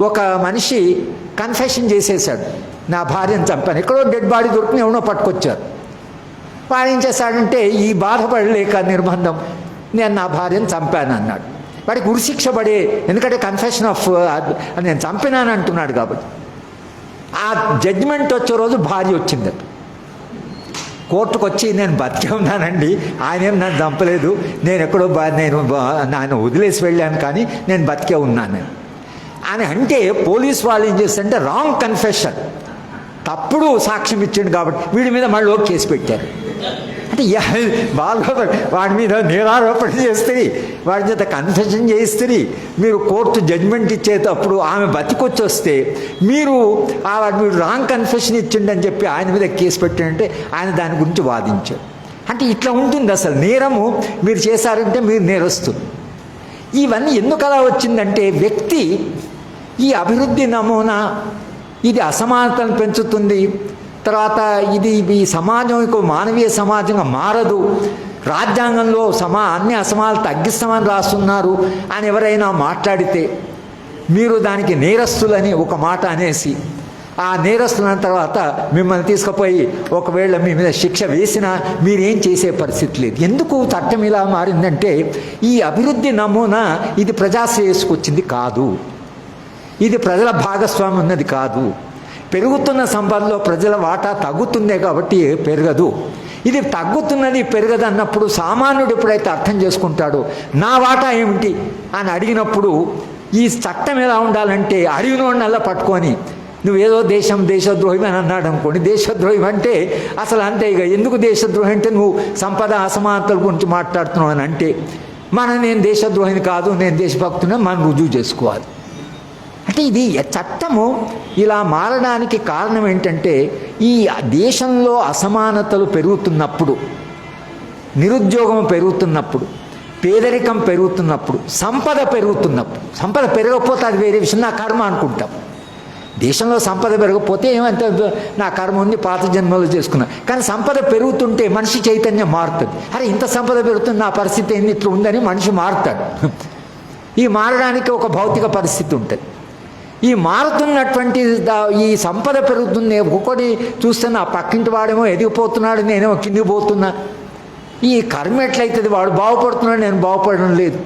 ఒక మనిషి కన్ఫెషన్ చేసేసాడు, నా భార్యను చంపాను. ఎక్కడో డెడ్ బాడీ దొరికిన ఎవడో పట్టుకొచ్చారు. వాడు ఏం చేశాడంటే ఈ బాధపడలేక నిర్బంధం, నేను నా భార్యను చంపాను అన్నాడు. వాడికి ఉరిశిక్ష పడే, ఎందుకంటే కన్ఫెషన్ ఆఫ్ నేను చంపినాను అంటున్నాడు కాబట్టి. ఆ జడ్జిమెంట్ వచ్చే రోజు భార్య వచ్చింది కోర్టుకు వచ్చి, నేను బతికే ఉన్నానండి, ఆయన ఏం నన్ను చంపలేదు, నేను ఎక్కడో నేను వదిలేసి వెళ్ళాను కానీ నేను బతికే ఉన్నాను అని అంటే పోలీస్ వాళ్ళు ఏం చేస్తారంటే రాంగ్ కన్ఫెషన్, తప్పుడు సాక్ష్యం ఇచ్చాడు కాబట్టి వీడి మీద మళ్ళీ కేసు పెట్టారు. అంటే బాగా వాడి మీద నేరారోపణ చేస్తుంది, వాడి చేత కన్ఫెషన్ చేయిస్తుంది. మీరు కోర్టు జడ్జిమెంట్ ఇచ్చేటప్పుడు ఆమె బతికొచ్చి వస్తే మీరు వీడు రాంగ్ కన్ఫెషన్ ఇచ్చిండని చెప్పి ఆయన మీద కేసు పెట్టాడంటే ఆయన దాని గురించి వాదించాడు. అంటే ఇట్లా ఉంటుంది అసలు నేరము. మీరు చేశారంటే మీరు నేరస్తులు. ఇవన్నీ ఎందుకు అలా వచ్చిందంటే వ్యక్తి ఈ అభివృద్ధి నమూనా ఇది అసమానతను పెంచుతుంది, తర్వాత ఇది ఈ సమాజం మానవీయ సమాజంగా మారదు, రాజ్యాంగంలో అన్ని అసమానతలు తగ్గిస్తామని రాస్తున్నారు అని ఎవరైనా మాట్లాడితే మీరు దానికి నేరస్తులని ఒక మాట అనేసి ఆ నేరస్తులైన తర్వాత మిమ్మల్ని తీసుకుపోయి ఒకవేళ మీ మీద శిక్ష వేసినా మీరేం చేసే పరిస్థితి లేదు. ఎందుకు చట్టం ఇలా మారిందంటే ఈ అభివృద్ధి నమూనా ఇది ప్రజాశ్రేయస్సుకొచ్చింది కాదు, ఇది ప్రజల భాగస్వామ్యం ఉన్నది కాదు. పెరుగుతున్న సంపదలో ప్రజల వాటా తగ్గుతుందే కాబట్టి పెరగదు. ఇది తగ్గుతున్నది పెరగదు అన్నప్పుడు సామాన్యుడు ఎప్పుడైతే అర్థం చేసుకుంటాడో నా వాటా ఏమిటి అని అడిగినప్పుడు ఈ చట్టం ఎలా ఉండాలంటే అడిగినోడినల్లా పట్టుకొని నువ్వేదో దేశద్రోహి అని అన్నాడు అనుకోండి, దేశద్రోహి అంటే అసలు అంతే. ఇక ఎందుకు దేశద్రోహి అంటే నువ్వు సంపద అసమానతల గురించి మాట్లాడుతున్నావు అని అంటే నేను దేశద్రోహిని కాదు, నేను దేశభక్తుని మనం రుజువు చేసుకోవాలి. అంటే ఇది చట్టము ఇలా మారడానికి కారణం ఏంటంటే ఈ దేశంలో అసమానతలు పెరుగుతున్నప్పుడు, నిరుద్యోగం పెరుగుతున్నప్పుడు, పేదరికం పెరుగుతున్నప్పుడు, సంపద పెరుగుతున్నప్పుడు, సంపద పెరగకపోతే అది వేరే విషయం, నా కర్మ అనుకుంటాం. దేశంలో సంపద పెరగకపోతే ఏమంటే నా కర్మ ఉంది, పాత జన్మలో చేసుకున్నా. కానీ సంపద పెరుగుతుంటే మనిషి చైతన్యం మారుతుంది. అరే ఇంత సంపద పెరుగుతుంది, నా పరిస్థితి ఏంది ఇట్లా ఉందని మనిషి మారుతాడు. ఈ మారడానికి ఒక భౌతిక పరిస్థితి ఉంటుంది. ఈ మారుతున్నటువంటి ఈ సంపద పెరుగుతుంది, ఒక్కొక్కటి చూస్తున్నా పక్కింటి వాడేమో ఎదిగిపోతున్నాడు, నేనేమో కిందికి పోతున్నా. ఈ కర్మ ఎట్లయితుంది, వాడు బాగుపడుతున్నాడు నేను బాగుపడడం లేదు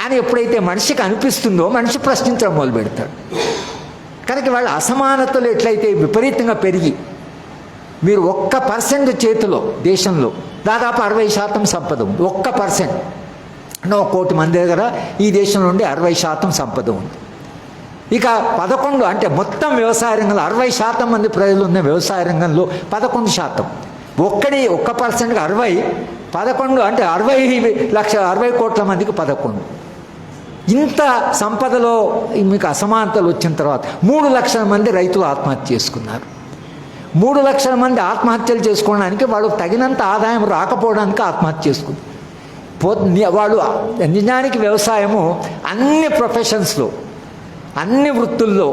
అని ఎప్పుడైతే మనిషికి అనిపిస్తుందో మనిషి ప్రశ్నించడం మొదలు పెడతాడు. కనుక వాళ్ళ అసమానతలు ఎట్లయితే విపరీతంగా పెరిగి మీరు 1% చేతిలో దేశంలో దాదాపు 60% సంపద ఉంది. 1% 1 కోటి మంది దగ్గర ఈ దేశం నుండి 60% సంపద ఉంది. ఇక 11 అంటే మొత్తం వ్యవసాయ రంగంలో 60% మంది ప్రజలు ఉన్న వ్యవసాయ రంగంలో 11%. 1% 60 అంటే 60 కోట్ల మందికి 11. ఇంత సంపదలో మీకు అసమానతలు వచ్చిన తర్వాత 3 లక్షల మంది రైతులు ఆత్మహత్య చేసుకున్నారు. 3 లక్షల మంది ఆత్మహత్యలు చేసుకోవడానికి వాళ్ళు తగినంత ఆదాయం రాకపోవడానికి ఆత్మహత్య చేసుకున్నారు. వాళ్ళు నిజానికి వ్యవసాయము అన్ని ప్రొఫెషన్స్లో, అన్ని వృత్తుల్లో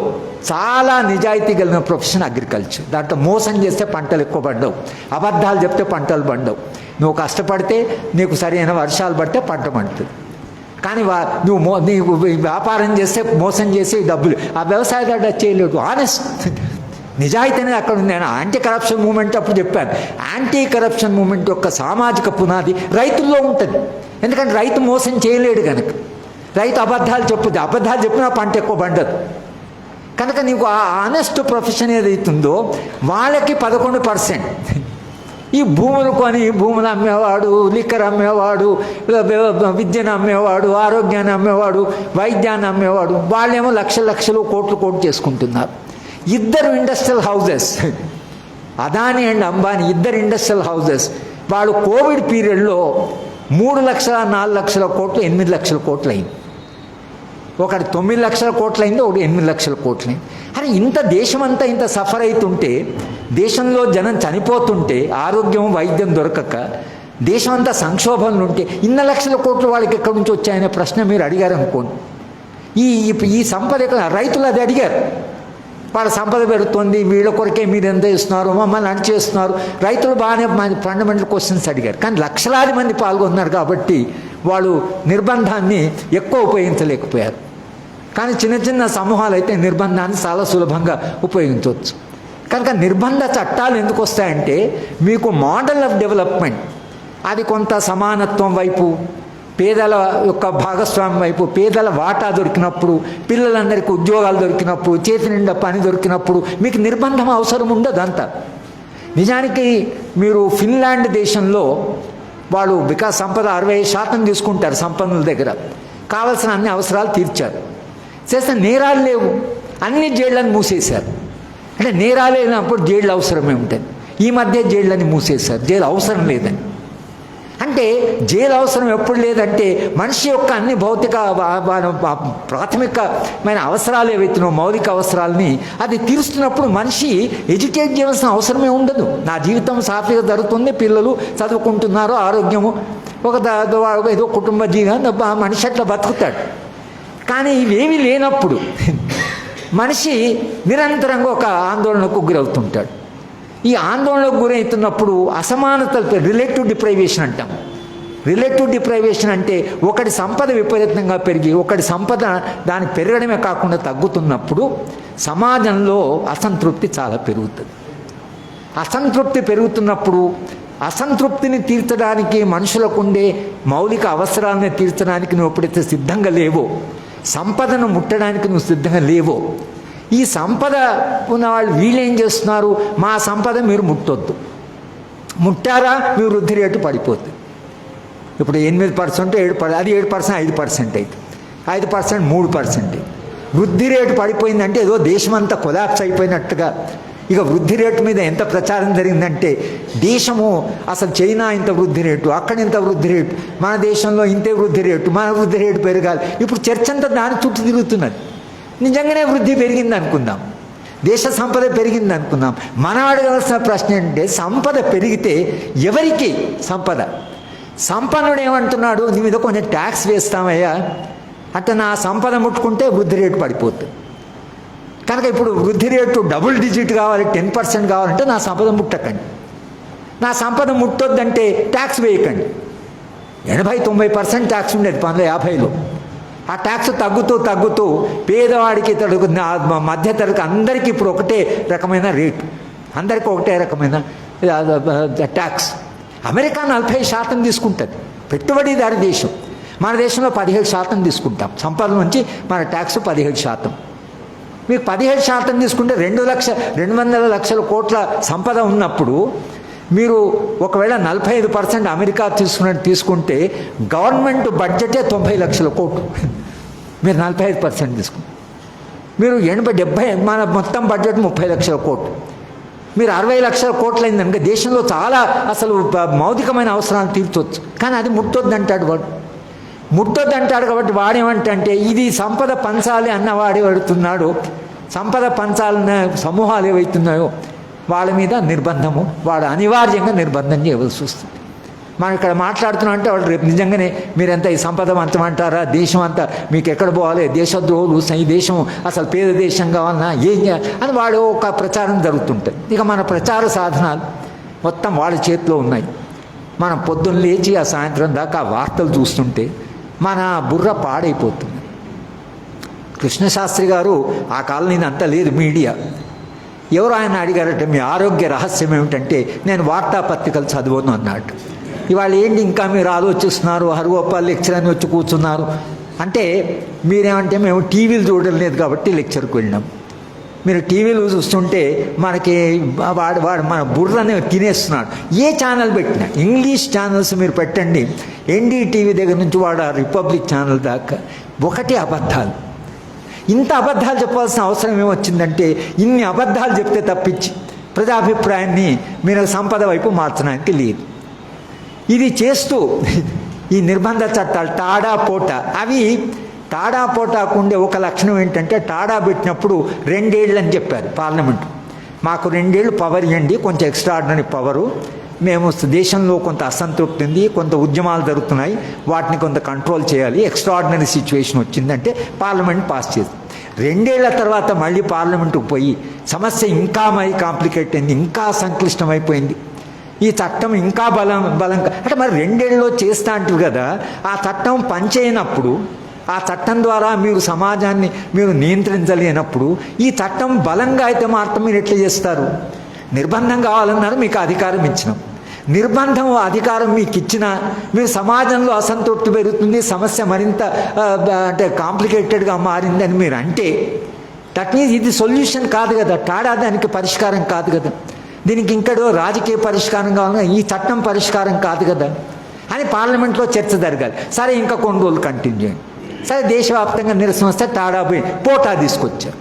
చాలా నిజాయితీ కలిగిన ప్రొఫెషన్ అగ్రికల్చర్. దాంట్లో మోసం చేస్తే పంటలు ఎక్కువ పండవు, అబద్ధాలు చెప్తే పంటలు పండవు. నువ్వు కష్టపడితే నీకు సరైన వర్షాలు పడితే పంట పండుతుంది. కానీ నీకు వ్యాపారం చేస్తే మోసం చేసి డబ్బులు ఆ వ్యవసాయదారుడు చేయలేడు. ఆనెస్ట్ నిజాయితీ అనేది అక్కడ ఉంది. నేను యాంటీ కరప్షన్ మూమెంట్ అప్పుడు చెప్పాను. యాంటీ కరప్షన్ మూమెంట్ యొక్క సామాజిక పునాది రైతుల్లో ఉంటుంది. ఎందుకంటే రైతు మోసం చేయలేడు కనుక. రైతు అబద్ధాలు చెప్పినా పంట ఎక్కువ పండదు కనుక నీకు ఆ ఆనెస్ట్ ప్రొఫెషన్ ఏదైతుందో వాళ్ళకి 11%. ఈ భూములు కొని భూములు అమ్మేవాడు, లిక్కర్ అమ్మేవాడు, విద్యను అమ్మేవాడు, ఆరోగ్యాన్ని అమ్మేవాడు, వైద్యాన్ని అమ్మేవాడు, వాళ్ళేమో లక్షలు కోట్లు చేసుకుంటున్నారు. 2 industrial houses, Adani and Ambani 2 industrial houses వాళ్ళు కోవిడ్ పీరియడ్లో 3 లక్షల 4 లక్షల కోట్లు 8 లక్షల కోట్లు అయింది. ఒకటి 9 లక్షల కోట్లు అయింది, ఒకటి 8 లక్షల కోట్లు అయింది. అరే ఇంత దేశమంతా ఇంత సఫర్ అవుతుంటే, దేశంలో జనం చనిపోతుంటే, ఆరోగ్యం వైద్యం దొరకక దేశమంతా సంక్షోభంలో ఉంటే ఇన్ని లక్షల కోట్లు వాళ్ళకి ఎక్కడి నుంచి వచ్చాయనే ప్రశ్న మీరు అడిగారు అనుకోండి. ఈ సంపద రైతులు అది అడిగారు. వాళ్ళ సంపద పెరుగుతుంది, వీళ్ళ కొరకే మీరు ఎంత ఇస్తున్నారు, మమ్మల్ని అని చేస్తున్నారు. రైతులు బాగానే ఫండమెంటల్ క్వశ్చన్స్ అడిగారు. కానీ లక్షలాది మంది పాల్గొన్నారు కాబట్టి వాళ్ళు నిర్బంధాన్ని ఎక్కువ ఉపయోగించలేకపోయారు. కానీ చిన్న సమూహాలు అయితే నిర్బంధాన్ని చాలా సులభంగా ఉపయోగించవచ్చు. కనుక నిర్బంధ చట్టాలు ఎందుకు వస్తాయంటే మీకు మోడల్ ఆఫ్ డెవలప్మెంట్ అది కొంత సమానత్వం వైపు, పేదల యొక్క భాగస్వామ్యం వైపు, పేదల వాటా దొరికినప్పుడు, పిల్లలందరికీ ఉద్యోగాలు దొరికినప్పుడు, చేతి నిండా పని దొరికినప్పుడు మీకు నిర్బంధం అవసరం ఉండదు. అంతా నిజానికి మీరు ఫిన్లాండ్ దేశంలో వాళ్ళు సంపద 60% తీసుకుంటారు. సంపన్నుల దగ్గర కావలసిన అన్ని అవసరాలు తీర్చారు. చేస్తే నేరాలు లేవు, అన్ని జైళ్ళని మూసేశారు. అంటే నేరాలు లేనప్పుడు జైళ్ళు అవసరమే ఉంటుంది. ఈ మధ్య జైళ్ళని మూసేశారు, జైలు అవసరం లేదని. అంటే జైలు అవసరం ఎప్పుడు లేదంటే మనిషి యొక్క అన్ని భౌతిక ప్రాథమికమైన అవసరాలు ఏవైతున్నాయో మౌలిక అవసరాలని అది తీరుస్తున్నప్పుడు మనిషి ఎడ్యుకేట్ చేయాల్సిన అవసరమే ఉండదు. నా జీవితం సాఫీగా జరుగుతుంది, పిల్లలు చదువుకుంటున్నారు, ఆరోగ్యము ఏదో కుటుంబ జీవనం మనిషి అట్లా బతుకుతాడు. కానీ ఇవేమీ లేనప్పుడు మనిషి నిరంతరంగా ఒక ఆందోళనకు గురవుతుంటాడు. ఈ ఆందోళనకు గురవుతున్నప్పుడు అసమానతలు, రిలేటివ్ డిప్రైవేషన్ అంటాం. రిలేటివ్ డిప్రైవేషన్ అంటే ఒకటి సంపద విపరీతంగా పెరిగి ఒకటి సంపద దాని పెరగడమే కాకుండా తగ్గుతున్నప్పుడు సమాజంలో అసంతృప్తి చాలా పెరుగుతుంది. అసంతృప్తి పెరుగుతున్నప్పుడు అసంతృప్తిని తీర్చడానికి, మనుషులకు ఉండే మౌలిక అవసరాలను తీర్చడానికి నువ్వు ఎప్పుడైతే సిద్ధంగా లేవో, సంపదను ముట్టడానికి నువ్వు సిద్ధంగా లేవో, ఈ సంపద ఉన్నవాళ్ళు వీళ్ళేం చేస్తున్నారు, మా సంపద మీరు ముట్టొద్దు, ముట్టారా మీ వృద్ధి రేటు పడిపోతుంది. ఇప్పుడు 8% 7%, అది 7% 5% అయితే 5% 3%. వృద్ధి రేటు పడిపోయిందంటే ఏదో దేశమంతా కొలాప్స్ అయిపోయినట్టుగా. ఇక వృద్ధి రేటు మీద ఎంత ప్రచారం జరిగిందంటే దేశము అసలు చైనా ఇంత వృద్ధి రేటు, అక్కడ ఇంత వృద్ధి రేటు, మన దేశంలో ఇంతే వృద్ధి రేటు, మన వృద్ధి రేటు పెరగాలి. ఇప్పుడు చర్చ అంతా దాని చుట్టూ తిరుగుతున్నది. నిజంగానే వృద్ధి పెరిగింది అనుకుందాం, దేశ సంపద పెరిగింది అనుకుందాం. మనం అడగాల్సిన ప్రశ్న ఏంటంటే సంపద పెరిగితే ఎవరికి సంపద? సంపన్నుడు ఏమంటున్నాడు, నీ మీద కొంచెం ట్యాక్స్ వేస్తామయ్యా అంటే నా సంపద ముట్టుకుంటే వృద్ధి రేటు పడిపోతుంది. కనుక ఇప్పుడు వృద్ధి రేటు డబుల్ డిజిట్ కావాలి, 10% కావాలంటే నా సంపద ముట్టకండి. నా సంపద ముట్టొద్దంటే ట్యాక్స్ వేయకండి. 80-90% ట్యాక్స్ ఉండేది 1950లో. ఆ ట్యాక్స్ తగ్గుతూ పేదవాడికి మధ్యతరగతి అందరికీ ఇప్పుడు ఒకటే రకమైన రేటు, అందరికీ ఒకటే రకమైన ట్యాక్స్. అమెరికా 40% తీసుకుంటుంది, పెట్టుబడిదారి దేశం. మన దేశంలో 17% తీసుకుంటాం. సంపద నుంచి మన ట్యాక్స్ 17%. మీకు 17% తీసుకుంటే 200 లక్షల కోట్ల సంపద ఉన్నప్పుడు మీరు ఒకవేళ 45% అమెరికా తీసుకుంటే గవర్నమెంట్ బడ్జెటే 90 లక్షల కోట్లు. మీరు 45% తీసుకుంటే మీరు 80-70, మన మొత్తం బడ్జెట్ 30 లక్షల కోట్లు. మీరు 60 లక్షల కోట్లు అయిందనుక దేశంలో చాలా అసలు మౌలికమైన అవసరాలు తీర్చవచ్చు. కానీ అది ముట్టొద్దంటాడు వాడు. ముట్టొద్దంటాడు కాబట్టి వాడేమంటే ఇది సంపద పంచాలి అన్నవాడే పడుతున్నాడు. సంపద పంచాలన్న సమూహాలు ఏవైతున్నాయో వాళ్ళ మీద నిర్బంధము, వాడు అనివార్యంగా నిర్బంధం చేయవలసి వస్తుంది. మనం ఇక్కడ మాట్లాడుతున్నాం అంటే వాళ్ళు రేపు నిజంగానే మీరెంత ఈ సంపద అంతమంటారా, దేశం అంతా మీకు ఎక్కడ పోవాలి, దేశద్రోహులు, ఈ దేశం అసలు పేద దేశం కావాలన్నా ఏం చేయాలి అని వాడు ఒక ప్రచారం జరుగుతుంటుంది. ఇక మన ప్రచార సాధనాలు మొత్తం వాళ్ళ చేతిలో ఉన్నాయి. మనం పొద్దున్న లేచి ఆ సాయంత్రం దాకా ఆ వార్తలు చూస్తుంటే మన బుర్ర పాడైపోతుంది. కృష్ణశాస్త్రి గారు ఆ కాలం అంతా లేదు మీడియా. ఎవరు ఆయన అడిగారంటే మీ ఆరోగ్య రహస్యం ఏమిటంటే నేను వార్తాపత్రికలు చదవను అన్నాడు. ఇవాళ ఏంటి ఇంకా మీరు ఆలోచిస్తున్నారు, హరిగోపాల్ లెక్చర్ అని వచ్చి కూర్చున్నారు అంటే మీరేమంటే మేము టీవీలు చూడడం లేదు కాబట్టి లెక్చర్కి వెళ్ళినాం. మీరు టీవీలు చూస్తుంటే మనకి వాడు మన బుర్రని తినేస్తున్నాడు. ఏ ఛానల్ పెట్టినా ఇంగ్లీష్ ఛానల్స్ మీరు పెట్టండి, ఎన్డీటీవీ దగ్గర నుంచి వాడు రిపబ్లిక్ ఛానల్ దాకా ఒకటి అబద్ధాలు. ఇంత అబద్ధాలు చెప్పాల్సిన అవసరం ఏమొచ్చిందంటే ఇన్ని అబద్ధాలు చెప్తే తప్పించి ప్రజాభిప్రాయాన్ని మీరు సంపద వైపు మార్చడానికి లేదు. ఇది చేస్తూ ఈ నిర్బంధ చట్టాలు టాడా పోటా, అవి టాడా పోటాకు ఉండే ఒక లక్షణం ఏంటంటే టాడా పెట్టినప్పుడు 2 ఏళ్ళు అని చెప్పారు పార్లమెంటు. మాకు 2 ఏళ్ళు పవర్ ఇవ్వండి, కొంచెం ఎక్స్ట్రాడినరీ పవరు, మేము దేశంలో కొంత అసంతృప్తి ఉంది, కొంత ఉద్యమాలు జరుగుతున్నాయి, వాటిని కొంత కంట్రోల్ చేయాలి, ఎక్స్ట్రాడినరీ సిచ్యువేషన్ వచ్చిందంటే పార్లమెంట్ పాస్ చేసింది. 2 ఏళ్ల తర్వాత మళ్ళీ పార్లమెంటుకు పోయి సమస్య ఇంకా కాంప్లికేట్ అయింది, ఇంకా సంక్లిష్టమైపోయింది, ఈ చట్టం ఇంకా బలం అంటే మరి 2 ఏళ్ళలో చేస్తా అంటారు కదా. ఆ చట్టం పనిచేయనప్పుడు, ఆ చట్టం ద్వారా మీరు సమాజాన్ని మీరు నియంత్రించలేనప్పుడు ఈ చట్టం బలంగా అయితే మాత్రం మీరు ఎట్లా చేస్తారు? నిర్బంధం కావాలన్నారు, మీకు అధికారం ఇచ్చినాం. నిర్బంధం అధికారం మీకు ఇచ్చినా మీరు సమాజంలో అసంతృప్తి పెరుగుతుంది, సమస్య మరింత అంటే కాంప్లికేటెడ్గా మారిందని మీరు అంటే దట్ మీన్స్ ఇది సొల్యూషన్ కాదు కదా, టాడా దానికి పరిష్కారం కాదు కదా, దీనికి ఇంకడో రాజకీయ పరిష్కారం కావాలన్నా ఈ చట్టం పరిష్కారం కాదు కదా అని పార్లమెంట్లో చర్చ జరగాలి. సరే ఇంకా కొన్ని రోజులు కంటిన్యూ చేయండి. సరే దేశవ్యాప్తంగా నిరసన వస్తే టాడా పోయి పోటా తీసుకొచ్చారు.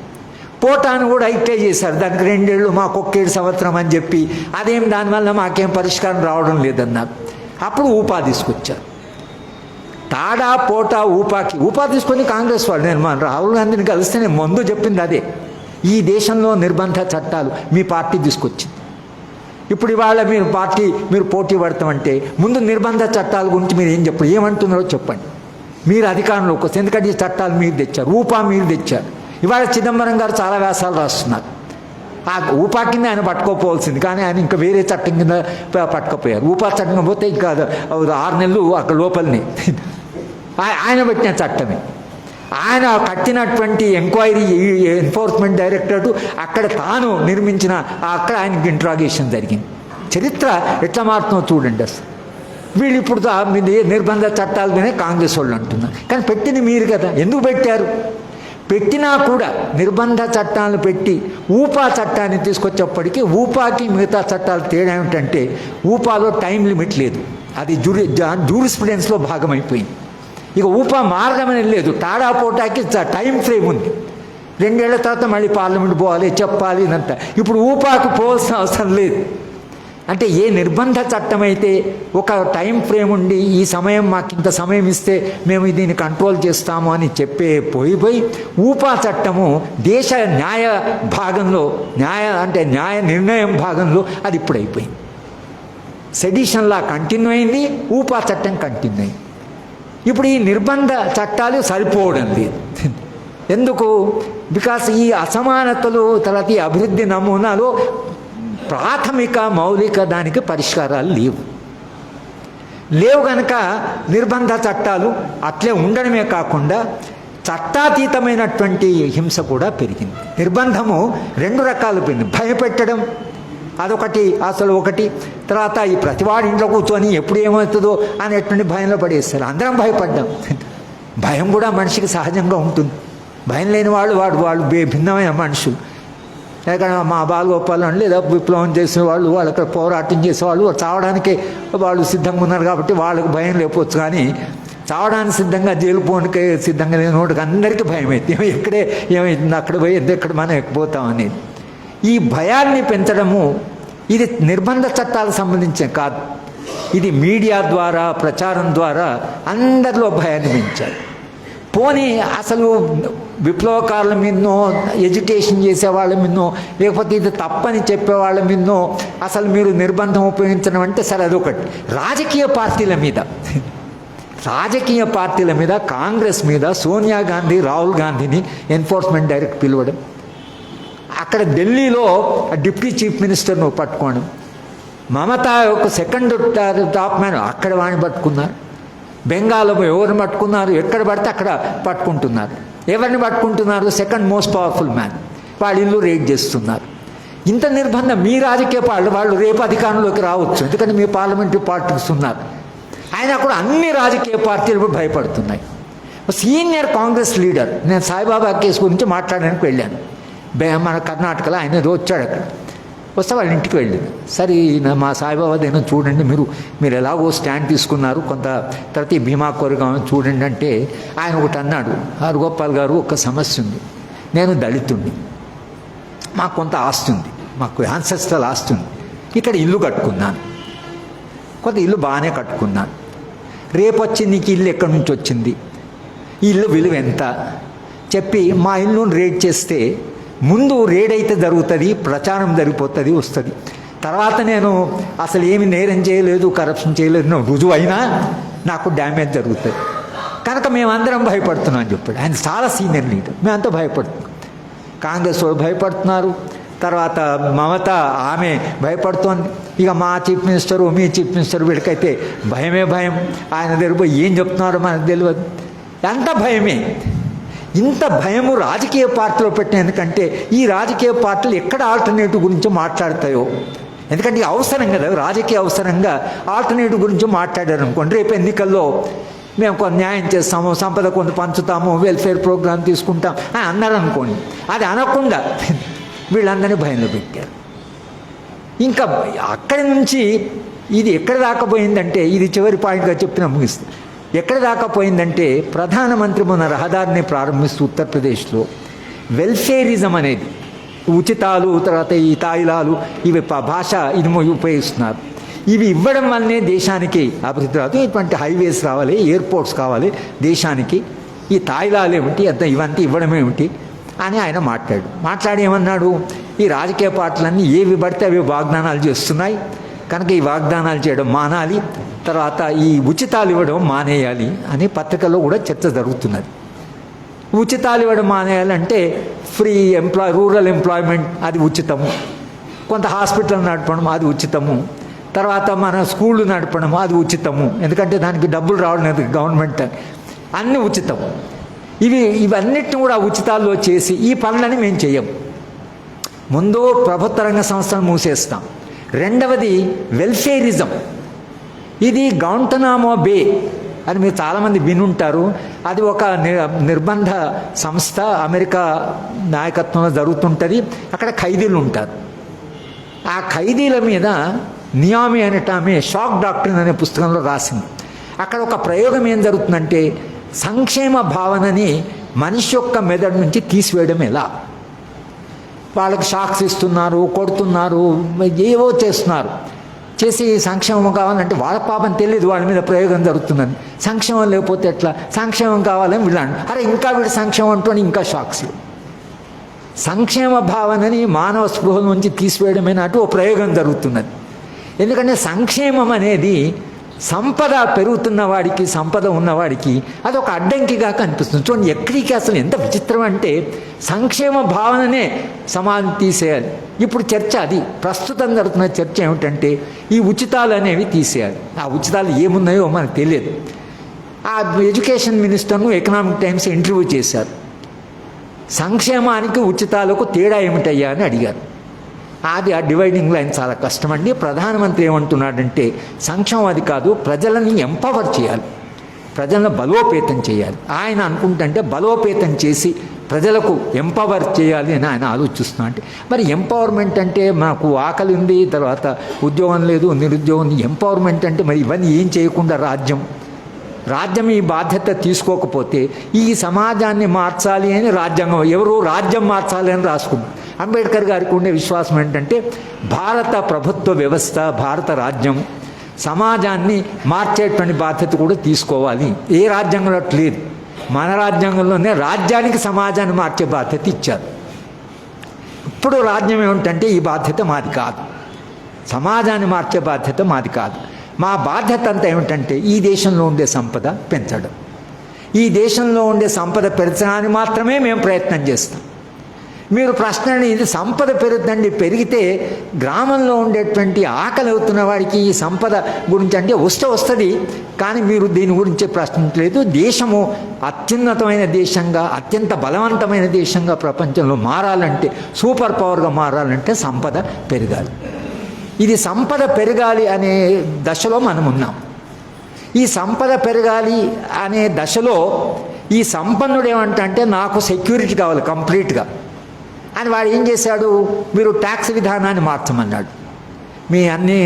పోటాను కూడా ఇట్లే చేశారు, దానికి 2 ఏళ్ళు మాకు 1 ఏడు సంవత్సరం అని చెప్పి అదేం దానివల్ల మాకేం పరిష్కారం రావడం లేదన్నారు. అప్పుడు ఊపా తీసుకొచ్చారు. టాడా పోటా ఊపా తీసుకొని కాంగ్రెస్ వాళ్ళు, నేను మన రాహుల్ గాంధీని కలిస్తే నేను ముందు చెప్పింది అదే, ఈ దేశంలో నిర్బంధ చట్టాలు మీ పార్టీ తీసుకొచ్చింది. ఇప్పుడు ఇవాళ మీరు పోటీ పడతామంటే ముందు నిర్బంధ చట్టాల గురించి మీరు ఏం చెప్పండి, ఏమంటున్నారో చెప్పండి. మీరు అధికారంలోకి వస్తే, ఎందుకంటే ఈ చట్టాలు మీరు తెచ్చారు, ఊపా మీరు తెచ్చారు. ఇవాళ చిదంబరం గారు చాలా వ్యాసాలు రాస్తున్నారు. ఆ ఊపా కింద ఆయన పట్టుకోపోవాల్సింది, కానీ ఆయన ఇంకా వేరే చట్టం కింద పట్టుకపోయారు. ఊపా చట్టం పోతే ఇంకా 6 నెలలు అక్కడ లోపలనే ఆయన పెట్టిన చట్టమే. ఆయన కట్టినటువంటి ఎంక్వైరీ ఎన్ఫోర్స్మెంట్ డైరెక్టరేట్ అక్కడ తాను నిర్మించిన అక్కడ ఆయనకి ఇంట్రాగేషన్ జరిగింది. చరిత్ర ఎట్లా మారుతుందో చూడండి. అసలు వీళ్ళు ఇప్పుడు నిర్బంధ చట్టాల మీదే కాంగ్రెస్ వాళ్ళు అంటున్నారు, కానీ పెట్టింది మీరు కదా. ఎందుకు పెట్టారు? పెట్టినా కూడా నిర్బంధ చట్టాలను పెట్టి ఊపా చట్టాన్ని తీసుకొచ్చేప్పటికీ ఊపాకి మిగతా చట్టాలు తేడా ఏమిటంటే ఊపాలో టైం లిమిట్ లేదు, అది జూరిస్ప్రుడెన్స్లో భాగమైపోయింది. ఇక ఊపా మారడమని లేదు, టాడా పోటాకి టైం ఫ్రేమ్ ఉంది. 2 ఏళ్ల తర్వాత మళ్ళీ పార్లమెంట్ పోవాలి, చెప్పాలి ఇదంతా. ఇప్పుడు ఊపాకు పోవాల్సిన అవసరం లేదు. అంటే ఏ నిర్బంధ చట్టం అయితే ఒక టైం ఫ్రేమ్ ఉండి ఈ సమయం మాకు ఇంత సమయం ఇస్తే మేము దీన్ని కంట్రోల్ చేస్తాము అని పోయి ఊపా చట్టము దేశ న్యాయ భాగంలో న్యాయ నిర్ణయం భాగంలో అది ఇప్పుడు అయిపోయింది. సెడిషన్ లా కంటిన్యూ అయింది, ఊపా చట్టం కంటిన్యూ అయింది. ఇప్పుడు ఈ నిర్బంధ చట్టాలు సరిపోవడం లేదు. ఎందుకు? బికాస్ ఈ అసమానతలు తర్వాత ఈ అభివృద్ధి నమూనాలు ప్రాథమిక మౌలిక దానికి పరిష్కారాలు లేవు కనుక నిర్బంధ చట్టాలు అట్లే ఉండడమే కాకుండా చట్టాతీతమైనటువంటి హింస కూడా పెరిగింది. నిర్బంధము 2 రకాలు పెరిగింది. భయపెట్టడం అదొకటి, అసలు ఒకటి. తర్వాత ఈ ప్రతివాడి ఇంట్లో కూర్చొని ఎప్పుడు ఏమవుతుందో అనేటువంటి భయంలో పడేస్తారు. అందరం భయపడ్డాం. భయం కూడా మనిషికి సహజంగా ఉంటుంది. భయం లేని వాళ్ళు భిన్నమైన మనుషులు. లేక మా బాలగోపాల్ అని లేదా విప్లవం చేసిన వాళ్ళు అక్కడ పోరాటం చేసేవాళ్ళు చావడానికే వాళ్ళు సిద్ధంగా ఉన్నారు కాబట్టి వాళ్ళకు భయం లేకపోవచ్చు, కానీ చావడానికి సిద్ధంగా జైలు పోనికి సిద్ధంగా లేని నోటికి అందరికీ భయం అయితే ఏమైతుంది అక్కడ పోయి ఎక్కడ మనం ఎక్కిపోతాం అనేది. ఈ భయాల్ని పెంచడము ఇది నిర్బంధ చట్టాలకు సంబంధించిన కాదు, ఇది మీడియా ద్వారా ప్రచారం ద్వారా అందరిలో భయాన్ని పెంచారు. పోనీ అసలు విప్లవకారుల మీదనో ఎడ్యుకేషన్ చేసేవాళ్ళ మీదనో లేకపోతే ఇది తప్పని చెప్పేవాళ్ళ మీదనో అసలు మీరు నిర్బంధం ఉపయోగించడం అంటే సరే అదొకటి. రాజకీయ పార్టీల మీద కాంగ్రెస్ మీద సోనియా గాంధీ రాహుల్ గాంధీని ఎన్ఫోర్స్మెంట్ డైరెక్ట్ పిలవడం, అక్కడ ఢిల్లీలో డిప్యూటీ చీఫ్ మినిస్టర్ను పట్టుకోవడం, మమతా ఒక సెకండ్ టాప్ మ్యాన్ అక్కడ వాడిని పట్టుకున్నారు, బెంగాల్లో ఎవరిని పట్టుకున్నారు, ఎక్కడ పడితే అక్కడ పట్టుకుంటున్నారు. ఎవరిని పట్టుకుంటున్నారు? సెకండ్ మోస్ట్ పవర్ఫుల్ మ్యాన్, వాళ్ళ ఇల్లు రేట్ చేస్తున్నారు. ఇంత నిర్బంధం. మీ రాజకీయ వాళ్ళు రేపు అధికారంలోకి రావచ్చు, ఎందుకంటే మీ పార్లమెంటరీ పార్టీస్ ఉన్నారు. అయినా కూడా అన్ని రాజకీయ పార్టీలు భయపడుతున్నాయి. సీనియర్ కాంగ్రెస్ లీడర్, నేను సాయిబాబా కేసు గురించి మాట్లాడడానికి వెళ్ళాను మన కర్ణాటకలో. ఆయన ఏదో వచ్చాడు, అక్కడ వస్తే వాళ్ళ ఇంటికి వెళ్ళింది. సరే మా సాయిబాబాదేనో చూడండి, మీరు ఎలాగో స్టాండ్ తీసుకున్నారు కొంత, తర్వాత ఈ భీమా కోరిక చూడండి అంటే ఆయన ఒకటి అన్నాడు, గోపాల్ గారు ఒక సమస్య ఉంది, నేను దళితుడిని, మాకు కొంత ఆస్తి ఉంది, మాకు యాన్సెస్ట్రల్ ఆస్తి ఉంది, ఇక్కడ ఇల్లు కట్టుకున్నాను, కొంత ఇల్లు బాగానే కట్టుకున్నాను, రేపు వచ్చి నీకు ఇల్లు ఎక్కడి నుంచి వచ్చింది, ఈ ఇల్లు విలువ ఎంత చెప్పి మా ఇల్లును రేట్ చేస్తే ముందు రేడ్ అయితే జరుగుతుంది, ప్రచారం జరిగిపోతుంది, వస్తుంది. తర్వాత నేను అసలు ఏమి నేరం చేయలేదు, కరప్షన్ చేయలేదు రుజువు అయినా నాకు డ్యామేజ్ జరుగుతుంది. కనుక మేమందరం భయపడుతున్నాం అని చెప్పాడు. ఆయన చాలా సీనియర్ లీడర్. మేమంతా భయపడుతున్నాం. కాంగ్రెస్ వాళ్ళు భయపడుతున్నారు, తర్వాత మమత ఆమె భయపడుతోంది. ఇక మా చీఫ్ మినిస్టరు మీ చీఫ్ మినిస్టర్ వీడికైతే భయమే భయం. ఆయన దగ్గర పోయి ఏం చెప్తున్నారో మనకు తెలియదు, అంత భయమే. ఇంత భయము రాజకీయ పార్టీలో పెట్టిన, ఎందుకంటే ఈ రాజకీయ పార్టీలు ఎక్కడ ఆల్టర్నేటివ్ గురించి మాట్లాడతాయో, ఎందుకంటే అవసరం కదా, రాజకీయ అవసరంగా ఆల్టర్నేటివ్ గురించి మాట్లాడారు అనుకోండి, రేపు ఎన్నికల్లో మేము కొంత న్యాయం చేస్తాము, సంపద కొంత పంచుతాము, వెల్ఫేర్ ప్రోగ్రామ్ తీసుకుంటాం అని అన్నారు అనుకోండి. అది అనకుండా వీళ్ళందరినీ భయంలో పెట్టారు. ఇంకా అక్కడి నుంచి ఇది ఎక్కడ దాకా పోయిందంటే, ఇది చివరి పాయింట్గా చెప్తున్నా ముగిస్తుంది. ఎక్కడ దాకా పోయిందంటే, ప్రధానమంత్రి మొన్న రహదారిని ప్రారంభిస్తూ ఉత్తరప్రదేశ్లో వెల్ఫేరిజం అనేది, ఉచితాలు తర్వాత ఈ తాయిలాలు ఇవి భాష ఇది ఉపయోగిస్తున్నారు. ఇవి ఇవ్వడం వల్లనే దేశానికి అభివృద్ధి రాదు, ఇటువంటి హైవేస్ రావాలి, ఎయిర్పోర్ట్స్ కావాలి దేశానికి, ఈ తాయిలాలు ఏమిటి అంత ఇవంతా ఇవ్వడం ఏమిటి అని ఆయన మాట్లాడి ఏమన్నాడు, ఈ రాజకీయ పార్టీలన్నీ ఏవి పడితే అవి వాగ్దానాలు చేస్తున్నాయి, కనుక ఈ వాగ్దానాలు చేయడం మానాలి, తర్వాత ఈ ఉచితాలు ఇవ్వడం మానేయాలి అని పత్రికల్లో కూడా చర్చ జరుగుతున్నది. ఉచితాలు ఇవ్వడం మానేయాలంటే ఫ్రీ రూరల్ ఎంప్లాయ్మెంట్ అది ఉచితము, కొంత హాస్పిటల్ నడపడం అది ఉచితము, తర్వాత మన స్కూళ్ళు నడపడం అది ఉచితము, ఎందుకంటే దానికి డబ్బులు రావడం లేదు గవర్నమెంట్, అన్నీ ఉచితం. ఇవన్నిటిని కూడా ఉచితాల్లో చేసి ఈ పనులని మేము చెయ్యం. ముందు ప్రభుత్వ రంగ సంస్థలు మూసేస్తాం. రెండవది వెల్ఫేరిజం. ఇది గౌంటనామో బే అని మీరు చాలామంది వినుంటారు. అది ఒక నిర్బంధ సంస్థ, అమెరికా నాయకత్వంలో జరుగుతుంటుంది. అక్కడ ఖైదీలు ఉంటారు. ఆ ఖైదీల మీద నియామి అనేట ఆమె షాక్ డాక్ట్రిన్ అనే పుస్తకంలో రాసింది. అక్కడ ఒక ప్రయోగం ఏం జరుగుతుందంటే సంక్షేమ భావనని మనిషి యొక్క మెదడు నుంచి తీసివేయడం ఎలా. వాళ్ళకి షాక్స్ ఇస్తున్నారు, కొడుతున్నారు, ఏవో చేస్తున్నారు. చేసి సంక్షేమం కావాలంటే వాళ్ళ పాపం తెలియదు వాళ్ళ మీద ప్రయోగం జరుగుతుందని. సంక్షేమం లేకపోతే ఎట్లా, సంక్షేమం కావాలని వీళ్ళండి, అరే ఇంకా వీడు సంక్షేమం అంటూ ఇంకా షాక్స్. సంక్షేమ భావనని మానవ స్పృహల నుంచి తీసివేయడమైనట్టు ఓ ప్రయోగం జరుగుతున్నది. ఎందుకంటే సంక్షేమం అనేది సంపద పెరుగుతున్న వాడికి, సంపద ఉన్నవాడికి అదొక అడ్డంకిగా కనిపిస్తుంది. చూడండి ఎక్కడికి అసలు ఎంత విచిత్రం అంటే సంక్షేమ భావననే సమాజం తీసేయాలి. ఇప్పుడు చర్చ అది ప్రస్తుతం జరుగుతున్న చర్చ ఏమిటంటే ఈ ఉచితాలు అనేవి తీసేయాలి. ఆ ఉచితాలు ఏమున్నాయో మనకు తెలియదు. ఆ ఎడ్యుకేషన్ మినిస్టర్ను ఎకనామిక్ టైమ్స్ ఇంటర్వ్యూ చేశారు. సంక్షేమానికి ఉచితాలకు తేడా ఏమిటయ్యా అని అడిగారు. అది ఆ డివైడింగ్ లైన్ చాలా కష్టమండి. ప్రధానమంత్రి ఏమంటున్నాడంటే సంక్షేమం అది కాదు, ప్రజలని ఎంపవర్ చేయాలి, ప్రజలను బలోపేతం చేయాలి. ఆయన అనుకుంటుంటే బలోపేతం చేసి ప్రజలకు ఎంపవర్ చేయాలి అని ఆయన ఆలోచిస్తున్నా. అంటే మరి ఎంపవర్మెంట్ అంటే మాకు ఆకలి ఉంది, తర్వాత ఉద్యోగం లేదు, నిరుద్యోగం. ఎంపవర్మెంట్ అంటే మరి ఇవన్నీ ఏం చేయకుండా రాజ్యం ఈ బాధ్యత తీసుకోకపోతే ఈ సమాజాన్ని మార్చాలి అని రాజ్యాంగం, ఎవరు రాజ్యం మార్చాలి అని రాసుకున్నారు. అంబేద్కర్ గారికి ఉండే విశ్వాసం ఏంటంటే భారత ప్రభుత్వ వ్యవస్థ, భారత రాజ్యం సమాజాన్ని మార్చేటువంటి బాధ్యత కూడా తీసుకోవాలి. ఏ రాజ్యాంగంలో లేదు, మన రాజ్యాంగంలోనే రాజ్యానికి సమాజాన్ని మార్చే బాధ్యత ఇచ్చారు. ఇప్పుడు రాజ్యం ఏమిటంటే ఈ బాధ్యత మాది కాదు, సమాజాన్ని మార్చే బాధ్యత మాది కాదు. మా బాధ్యత అంతా ఏమిటంటే ఈ దేశంలో ఉండే సంపద పెంచడం, ఈ దేశంలో ఉండే సంపద పెంచడానికి మాత్రమే మేము ప్రయత్నం చేస్తాం. మీరు ప్రశ్న ఇది సంపద పెరుగుతుందండి, పెరిగితే గ్రామంలో ఉండేటువంటి ఆకలి అవుతున్న వాడికి ఈ సంపద గురించి అంటే వస్తుంది, కానీ మీరు దీని గురించి ప్రశ్నించలేదు. దేశము అత్యున్నతమైన దేశంగా, అత్యంత బలవంతమైన దేశంగా ప్రపంచంలో మారాలంటే, సూపర్ పవర్గా మారాలంటే సంపద పెరగాలి. ఇది సంపద పెరగాలి అనే దశలో మనం ఉన్నాం. ఈ సంపద పెరగాలి అనే దశలో ఈ సంపన్నుడు ఏమంటే నాకు సెక్యూరిటీ కావాలి కంప్లీట్గా అని వాడు ఏం చేశాడు, మీరు ట్యాక్స్ విధానాన్ని మార్చమన్నాడు. మీ అన్ని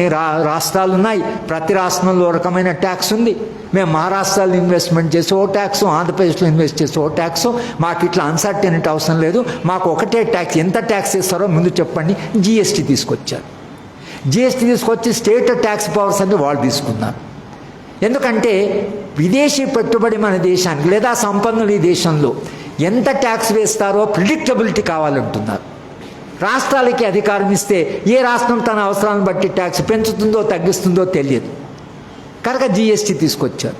రాష్ట్రాలు ఉన్నాయి, ప్రతి రాష్ట్రంలో ఒక రకమైన ట్యాక్స్ ఉంది. మేము మహారాష్ట్రలో ఇన్వెస్ట్మెంట్ చేసి ఓ ట్యాక్స్, ఆంధ్రప్రదేశ్లో ఇన్వెస్ట్ చేసి ఓ ట్యాక్స్, మాకు ఇట్లా అన్సర్టెనిటీ అవసరం లేదు, మాకు ఒకటే ట్యాక్స్, ఎంత ట్యాక్స్ ఇస్తారో ముందు చెప్పండి. జిఎస్టీ తీసుకొచ్చారు. జిఎస్టీ తీసుకొచ్చి స్టేట్ ట్యాక్స్ పవర్స్ అన్ని వాళ్ళు తీసుకున్నారు. ఎందుకంటే విదేశీ పెట్టుబడి మన దేశానికి లేదా సంపన్నులు ఈ దేశంలో ఎంత ట్యాక్స్ వేస్తారో ప్రిడిక్టబిలిటీ కావాలంటున్నారు. రాష్ట్రాలకి అధికారం ఇస్తే ఏ రాష్ట్రం తన అవసరాలను బట్టి ట్యాక్స్ పెంచుతుందో తగ్గిస్తుందో తెలియదు, కనుక జిఎస్టీ తీసుకొచ్చారు.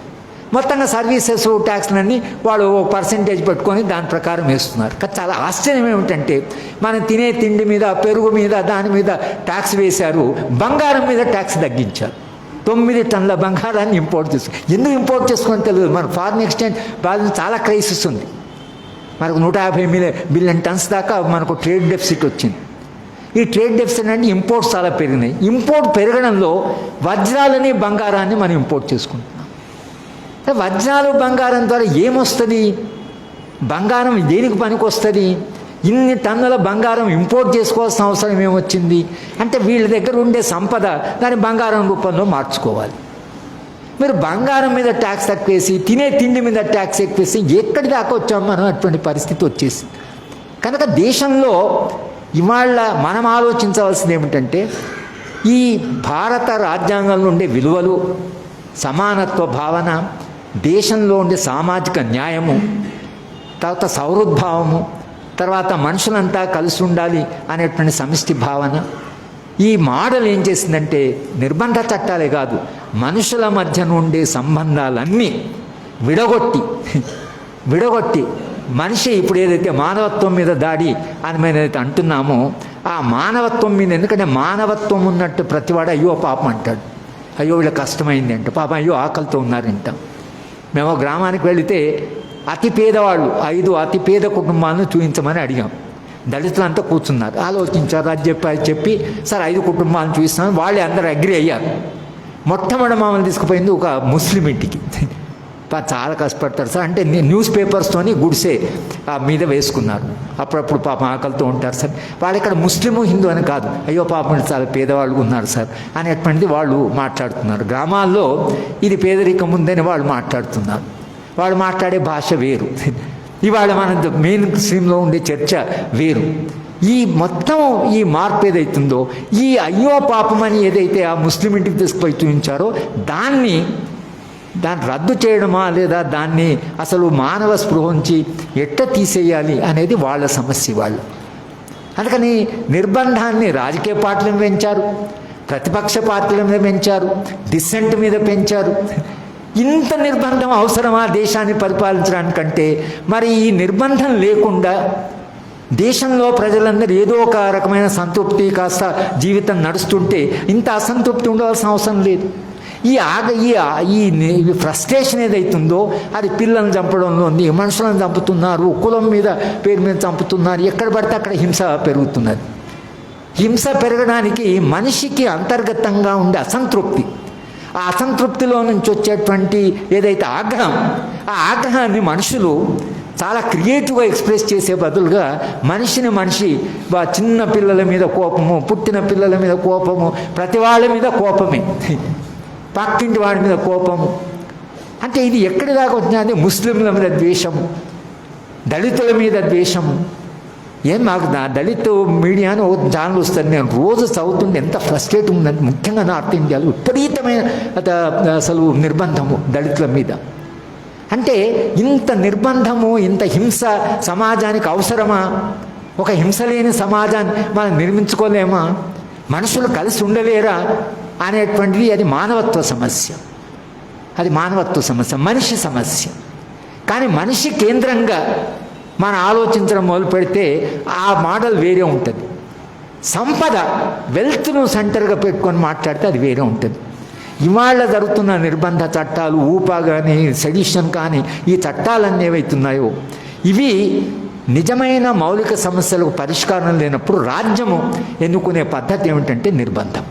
మొత్తంగా సర్వీసెస్ ట్యాక్స్లన్నీ వాళ్ళు పర్సెంటేజ్ పెట్టుకొని దాని ప్రకారం వేస్తున్నారు. కానీ చాలా ఆశ్చర్యం ఏమిటంటే మనం తినే తిండి మీద, పెరుగు మీద, దాని మీద ట్యాక్స్ వేశారు, బంగారం మీద ట్యాక్స్ తగ్గించారు. 9 టన్నుల బంగారాన్ని ఇంపోర్ట్ చేసుకుని, ఎందుకు ఇంపోర్ట్ చేసుకొని తెలియదు. మన ఫారిన్ ఎక్స్చేంజ్ బ్యాలెన్స్ చాలా క్రైసిస్ ఉంది. మనకు 150 బిలియన్ టన్స్ దాకా మనకు ట్రేడ్ డెఫిసిట్ వచ్చింది. ఈ ట్రేడ్ డెఫిసిట్ అంటే ఇంపోర్ట్స్ చాలా పెరిగినాయి. ఇంపోర్ట్ పెరగడంలో వజ్రాలని, బంగారాన్ని మనం ఇంపోర్ట్ చేసుకుంటున్నాం. వజ్రాలు బంగారం ద్వారా ఏమొస్తుంది, బంగారం దేనికి పనికి వస్తుంది, ఇన్ని టన్నుల బంగారం ఇంపోర్ట్ చేసుకోవాల్సిన అవసరం ఏమొచ్చింది అంటే వీళ్ళ దగ్గర ఉండే సంపద దాన్ని బంగారం రూపంలో మార్చుకోవాలి. మీరు బంగారం మీద ట్యాక్స్ తక్కువేసి, తినే తిండి మీద ట్యాక్స్ ఎక్కువేసి ఎక్కడి దాకా వచ్చాం మనం, అటువంటి పరిస్థితి వచ్చేసింది. కనుక దేశంలో ఇవాళ మనం ఆలోచించవలసింది ఏమిటంటే ఈ భారత రాజ్యాంగంలో ఉండే విలువలు, సమానత్వ భావన, దేశంలో ఉండే సామాజిక న్యాయము, తర్వాత సౌహృద్భావము, తర్వాత మనుషులంతా కలిసి ఉండాలి అనేటువంటి సమిష్టి భావన. ఈ మోడల్ ఏం చేసిందంటే నిర్బంధ చట్టాలే కాదు, మనుషుల మధ్య ఉండే సంబంధాలన్నీ విడగొట్టి మనిషి ఇప్పుడు ఏదైతే మానవత్వం మీద దాడి అని మేము ఏదైతే అంటున్నామో ఆ మానవత్వం మీద, ఎందుకంటే మానవత్వం ఉన్నట్టు ప్రతివాడు అయ్యో పాపం అంటాడు, అయ్యో వీళ్ళ కష్టమైంది అంట, పాపం అయ్యో ఆకలితో ఉన్నారంట. మేము గ్రామానికి వెళితే అతి పేదవాళ్ళు 5 అతి పేద కుటుంబాలను చూపించమని అడిగాం. దళితులంతా కూర్చున్నారు, ఆలోచించారు, అది చెప్పి సార్ 5 కుటుంబాలను చూపిస్తాను. వాళ్ళే అందరూ అగ్రి అయ్యారు. మొట్టమొదటి మమ్మల్ని తీసుకుపోయింది ఒక ముస్లిం ఇంటికి. చాలా కష్టపడతారు సార్ అంటే న్యూస్ పేపర్స్తోని గుడిసే మీద వేసుకున్నారు. అప్పుడప్పుడు పాపం ఆకలితో ఉంటారు సార్. వాళ్ళు ఇక్కడ ముస్లిము హిందూ అని కాదు, అయ్యో పాపం చాలా పేదవాళ్ళు ఉన్నారు సార్ అనేటువంటిది వాళ్ళు మాట్లాడుతున్నారు. గ్రామాల్లో ఇది పేదరికం ఉందని వాళ్ళు మాట్లాడుతున్నారు. వాళ్ళు మాట్లాడే భాష వేరు. ఇవాళ మన మెయిన్ స్ట్రీమ్లో ఉండే చర్చ వేరు. ఈ మొత్తం ఈ మార్పు ఏదైతుందో, ఈ అయ్యో పాపం అని ఏదైతే ఆ ముస్లిం ఇంటికి తీసుకుపోయి చూపించారో దాన్ని రద్దు చేయడమా లేదా దాన్ని అసలు మానవ స్పృహంచి ఎట్ట తీసేయాలి అనేది వాళ్ళ సమస్య వాళ్ళు. అందుకని నిర్బంధాన్ని రాజకీయ పార్టీల మీద పెంచారు, ప్రతిపక్ష పార్టీల మీద పెంచారు, డిసెంట్ మీద పెంచారు. ఇంత నిర్బంధం అవసరమా దేశాన్ని పరిపాలించడానికంటే? మరి ఈ నిర్బంధం లేకుండా దేశంలో ప్రజలందరూ ఏదో ఒక రకమైన సంతృప్తి కాస్త జీవితం నడుస్తుంటే ఇంత అసంతృప్తి ఉండవలసిన అవసరం లేదు. ఈ ఫ్రస్ట్రేషన్ ఏదైతుందో అది పిల్లల్ని చంపడంలో ఉంది, మనుషులను చంపుతున్నారు, కులం మీద పేరు మీద చంపుతున్నారు, ఎక్కడ పడితే అక్కడ హింస పెరుగుతున్నది. హింస పెరగడానికి మనిషికి అంతర్గతంగా ఉండే అసంతృప్తి, ఆ అసంతృప్తిలో నుంచి వచ్చేటువంటి ఏదైతే ఆగ్రహం, ఆ ఆగ్రహాన్ని మనుషులు చాలా క్రియేటివ్గా ఎక్స్ప్రెస్ చేసే బదులుగా మనిషి చిన్న పిల్లల మీద కోపము, పుట్టిన పిల్లల మీద కోపము, ప్రతి వాళ్ళ మీద కోపమే, పక్కింటి వాడి మీద కోపము. అంటే ఇది ఎక్కడి దాకా వచ్చినది? ముస్లింల మీద ద్వేషము, దళితుల మీద ద్వేషము. మాకు దళిత్ మీడియా అని ఒక ఛానల్ వస్తుంది, నేను రోజు చదువుతుంటే ఎంత ఫ్రస్ట్రేట్ ఉందంటే, ముఖ్యంగా నార్త్ ఇండియాలో విపరీతమైన అసలు నిర్బంధము దళితుల మీద. అంటే ఇంత నిర్బంధము, ఇంత హింస సమాజానికి అవసరమా? ఒక హింస లేని సమాజాన్ని మనం నిర్మించుకోలేమా? మనుషులు కలిసి ఉండలేరా అనేటువంటిది అది మానవత్వ సమస్య. అది మానవత్వ సమస్య, మనిషి సమస్య. కానీ మనిషి కేంద్రంగా మనం ఆలోచించడం మొదలు పెడితే ఆ మోడల్ వేరే ఉంటుంది. సంపద, వెల్త్ను సెంటర్గా పెట్టుకొని మాట్లాడితే అది వేరే ఉంటుంది. ఇవాళ జరుగుతున్న నిర్బంధ చట్టాలు, ఊపా కానీ సెడిషన్ కానీ, ఈ చట్టాలన్నీ ఏవైతున్నాయో ఇవి నిజమైన మౌలిక సమస్యలకు పరిష్కారం లేనప్పుడు రాజ్యము ఎన్నుకునే పద్ధతి ఏమిటంటే నిర్బంధం.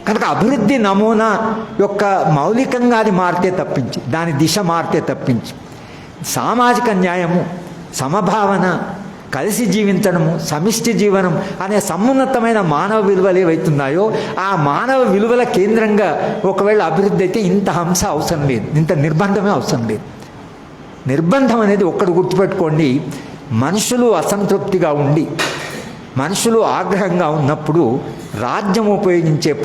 కనుక అభివృద్ధి నమూనా యొక్క మౌలికంగా అది మారితే తప్పించి, దాని దిశ మారితే తప్పించి, సామాజిక న్యాయము, సమభావన, కలిసి జీవించడము, సమిష్టి జీవనం అనే సమున్నతమైన మానవ విలువలు ఏవైతున్నాయో ఆ మానవ విలువల కేంద్రంగా ఒకవేళ అభివృద్ధి అయితే ఇంత హంస అవసరం లేదు, ఇంత నిర్బంధమే అవసరం లేదు. నిర్బంధం అనేది ఒక్కడు గుర్తుపెట్టుకోండి, మనుషులు అసంతృప్తిగా ఉండి, మనుషులు ఆగ్రహంగా ఉన్నప్పుడు రాజ్యం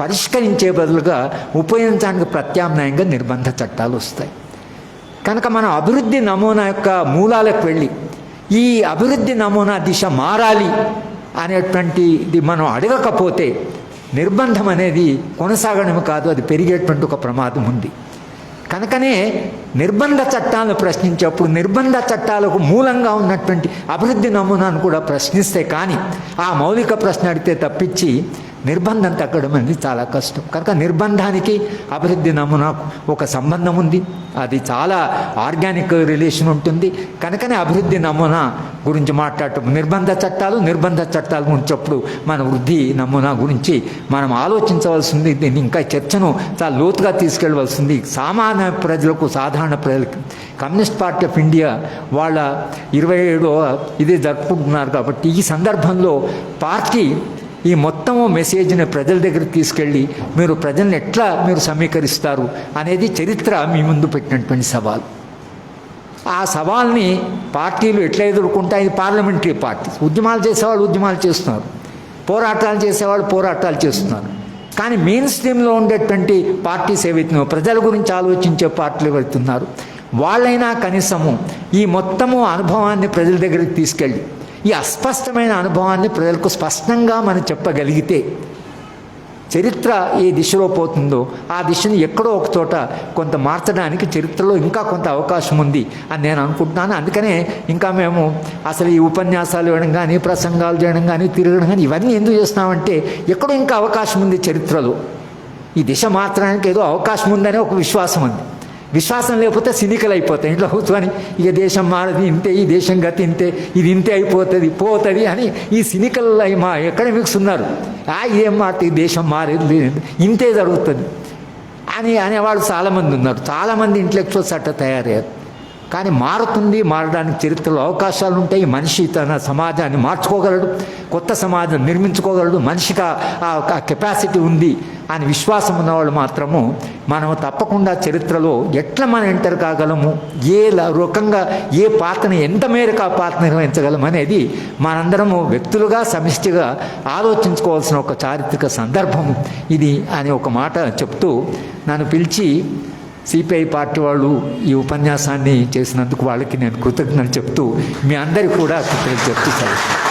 పరిష్కరించే బదులుగా ఉపయోగించడానికి ప్రత్యామ్నాయంగా నిర్బంధ చట్టాలు వస్తాయి. కనుక మనం అభివృద్ధి నమూనా యొక్క మూలాలకు వెళ్ళి ఈ అభివృద్ధి నమూనా దిశ మారాలి అనేటువంటిది మనం అడగకపోతే నిర్బంధం అనేది కొనసాగడం కాదు, అది పెరిగేటువంటి ఒక ప్రమాదం ఉంది. కనుకనే నిర్బంధ చట్టాలను ప్రశ్నించేప్పుడు నిర్బంధ చట్టాలకు మూలంగా ఉన్నటువంటి అభివృద్ధి నమూనాను కూడా ప్రశ్నిస్తే కానీ ఆ మౌలిక ప్రశ్న అడిగితే తప్పించి నిర్బంధం తగ్గడం అనేది చాలా కష్టం. కనుక నిర్బంధానికి అభివృద్ధి నమూనాకు ఒక సంబంధం ఉంది, అది చాలా ఆర్గానిక్ రిలేషన్ ఉంటుంది. కనుకనే అభివృద్ధి నమూనా గురించి మాట్లాడటం, నిర్బంధ చట్టాల గురించి అప్పుడు మన వృద్ధి నమూనా గురించి మనం ఆలోచించవలసింది. దీన్ని ఇంకా చర్చను చాలా లోతుగా తీసుకెళ్ళవలసింది. సామాన్య ప్రజలకు, సాధారణ ప్రజలకు కమ్యూనిస్ట్ పార్టీ ఆఫ్ ఇండియా వాళ్ళ 27వ ఇది జరుపుకుంటున్నారు. కాబట్టి ఈ సందర్భంలో పార్టీ ఈ మొత్తము మెసేజ్ని ప్రజల దగ్గరికి తీసుకెళ్ళి మీరు ప్రజల్ని ఎట్లా మీరు సమీకరిస్తారు అనేది చరిత్ర మీ ముందు పెట్టినటువంటి సవాల్. ఆ సవాల్ని పార్టీలు ఎట్లా ఎదుర్కొంటాయి? ఇది పార్లమెంటరీ పార్టీ. ఉద్యమాలు చేసేవాళ్ళు ఉద్యమాలు చేస్తున్నారు, పోరాటాలు చేసేవాళ్ళు పోరాటాలు చేస్తున్నారు. కానీ మెయిన్ స్ట్రీమ్లో ఉండేటువంటి పార్టీస్ ఏవైతున్నాయో, ప్రజల గురించి ఆలోచించే పార్టీలు వెళ్తున్నారు, వాళ్ళైనా కనీసము ఈ మొత్తము అనుభవాన్ని ప్రజల దగ్గరికి తీసుకెళ్ళి ఈ అస్పష్టమైన అనుభవాన్ని ప్రజలకు స్పష్టంగా మనం చెప్పగలిగితే చరిత్ర ఏ దిశలో పోతుందో ఆ దిశని ఎక్కడో ఒక చోట కొంత మార్చడానికి చరిత్రలో ఇంకా కొంత అవకాశం ఉంది అని నేను అనుకుంటున్నాను. అందుకనే ఇంకా మేము అసలు ఈ ఉపన్యాసాలు ఇవ్వడం కానీ, ప్రసంగాలు చేయడం కానీ, తిరగడం కానీ ఇవన్నీ ఎందుకు చేస్తున్నామంటే ఎక్కడో ఇంకా అవకాశం ఉంది చరిత్రలో. ఈ దిశ మార్చడానికి ఏదో అవకాశం ఉందనే ఒక విశ్వాసం ఉంది. విశ్వాసం లేకపోతే సినికలు అయిపోతాయి. ఇంట్లో కూర్చొని ఇక దేశం మారది ఇంతే, ఈ దేశం గతి ఇంతే, ఇది ఇంతే అయిపోతుంది పోతుంది అని ఈ సినికల్ మా ఎకడమిక్స్ ఉన్నారు. ఇదేం మాట, ఈ దేశం మారేది ఇంతే జరుగుతుంది అని అనేవాళ్ళు చాలామంది ఉన్నారు. చాలామంది ఇంటలెక్చువల్స్ అట్ట తయారయ్యారు. కానీ మారుతుంది, మారడానికి చరిత్రలో అవకాశాలు ఉంటాయి. మనిషి తన సమాజాన్ని మార్చుకోగలడు, కొత్త సమాజం నిర్మించుకోగలడు, మనిషికి ఆ కెపాసిటీ ఉంది అని విశ్వాసం ఉన్నవాళ్ళు మాత్రము మనం తప్పకుండా చరిత్రలో ఎట్లా మనం ఎంటర్ కాగలము, ఏ రకంగా ఏ పాత్రని ఎంత మేరకు ఆ పాత్ర నిర్వహించగలం అనేది మనందరము వ్యక్తులుగా సమిష్టిగా ఆలోచించుకోవాల్సిన ఒక చారిత్రక సందర్భం ఇది అని ఒక మాట చెప్తూ నన్ను పిలిచి సిపిఐ పార్టీ వాళ్ళు ఈ ఉపన్యాసాన్ని చేసినందుకు వాళ్ళకి నేను కృతజ్ఞతలు చెప్తూ మీ అందరికీ కూడా కృతజ్ఞతలు చెప్తూ